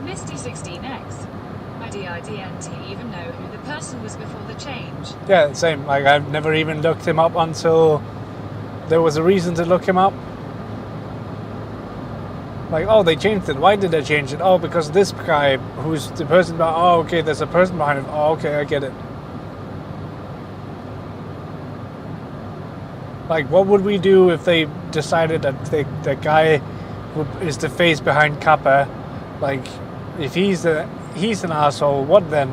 Misty 16X. I didn't even know who the person was before the change. Yeah, same. Like, I've never even looked him up until there was a reason to look him up. Like, oh, they changed it. Why did they change it? Oh, because this guy, who's the person, oh, okay, there's a person behind it. Oh, okay, I get it. Like, what would we do if they decided that the guy who is the face behind Kappa, like, if he's an asshole, what then?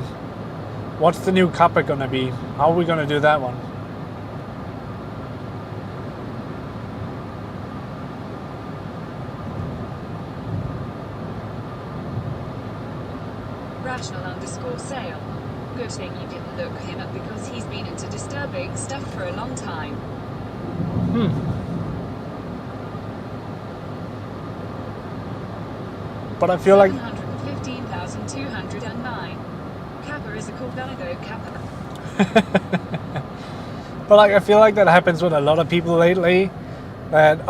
What's the new Kappa gonna be? How are we gonna do that one? Rational_sale. Good thing you didn't look him up because he's been into disturbing stuff for a long time. But I feel like 715,209. Kappa is a called BelaBox Kappa. but like I feel like that happens with a lot of people lately. That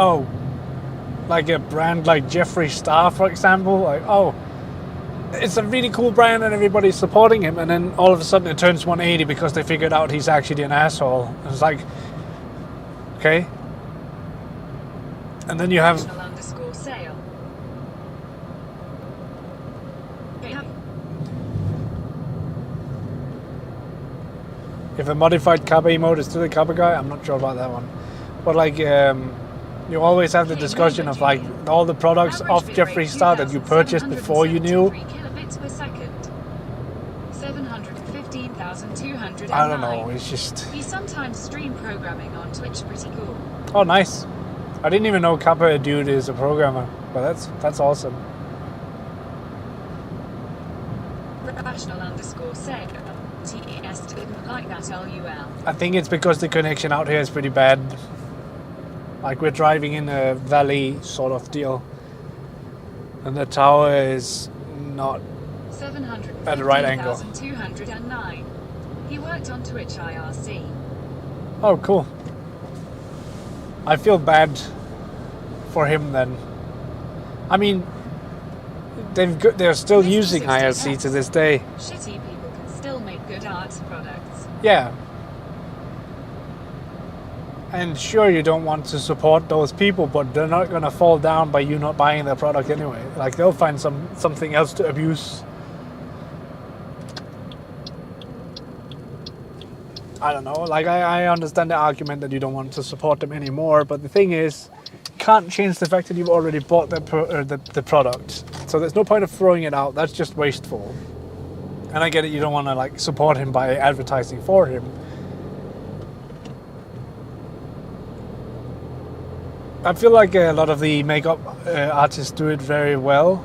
like a brand like Jeffree Star, for example, like it's a really cool brand and everybody's supporting him, and then all of a sudden it turns 180 because they figured out he's actually an asshole. And it's like, okay. And then you have Rational_sale. if a modified Kappa emote is still a Kappa guy, I'm not sure about that one. But like You always have the discussion of like all the products off Jeffree Star that you purchased before you knew. Kilobits per second. 715,209. I don't know, it's just... He sometimes stream programming on Twitch, pretty cool. Oh, nice. I didn't even know Kappa Dude is a programmer, but that's awesome. Rational_seg. TES didn't like that LUL. I think it's because the connection out here is pretty bad. Like we're driving in a valley sort of deal. And the tower is not at the right angle. 715,209. He worked on Twitch IRC. Oh, cool. I feel bad for him then. I mean, they're still using IRC to this day. Shitty people can still make good art products. Yeah. And sure, you don't want to support those people, but they're not gonna fall down by you not buying their product anyway. Like they'll find something else to abuse. I don't know. Like I understand the argument that you don't want to support them anymore, but the thing is, you can't change the fact that you've already bought the product. So there's no point of throwing it out. That's just wasteful. And I get it. You don't want to like support him by advertising for him. I feel like a lot of the makeup artists do it very well.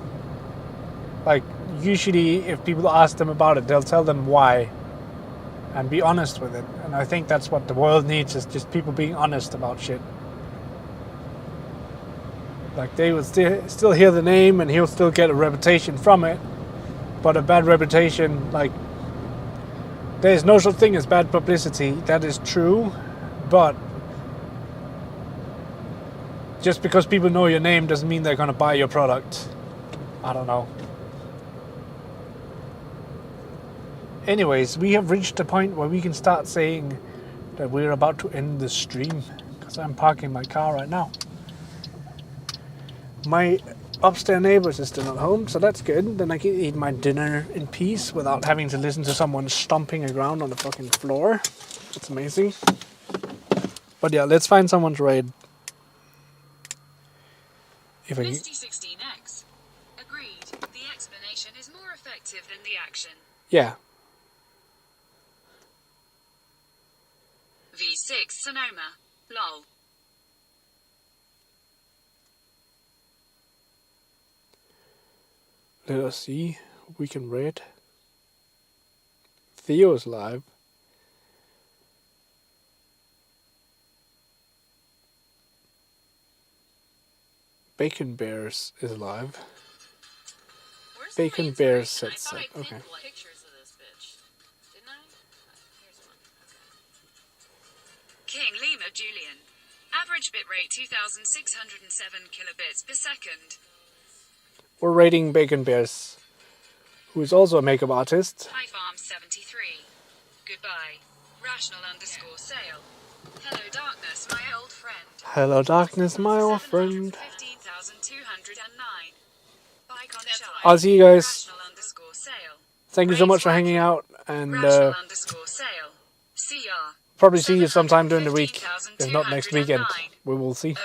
Like usually, if people ask them about it, they'll tell them why. And be honest with it. And I think that's what the world needs, is just people being honest about shit. Like they would still hear the name and he'll still get a reputation from it. But a bad reputation, like, there's no such thing as bad publicity. That is true. But just because people know your name doesn't mean they're going to buy your product. I don't know. Anyways, we have reached a point where we can start saying that we're about to end the stream, because I'm parking my car right now. My upstairs neighbors is still at home, so that's good. Then I can eat my dinner in peace without having to listen to someone stomping around on the fucking floor. That's amazing. But yeah, let's find someone to raid. If I... Misty 16X. Agreed. The explanation is more effective than the action. Yeah. V6 Sonoma. LOL. Let us see what we can raid. Theo's live. Bacon Bears is live. Bacon Bears set set. Okay. King Lima Julian. Average bitrate 2607 kilobits per second. We're rating Bacon Bears, who is also a makeup artist. High Farm 73. Goodbye. Rational_sale. Hello Darkness, my old friend. Hello Darkness, my old friend. 15,209. Bicon Shy. I'll see you guys. Rational_sale. Thank you so much for hanging out, and Rational_sale. CR. probably see you sometime during the week. If not next weekend, we will see.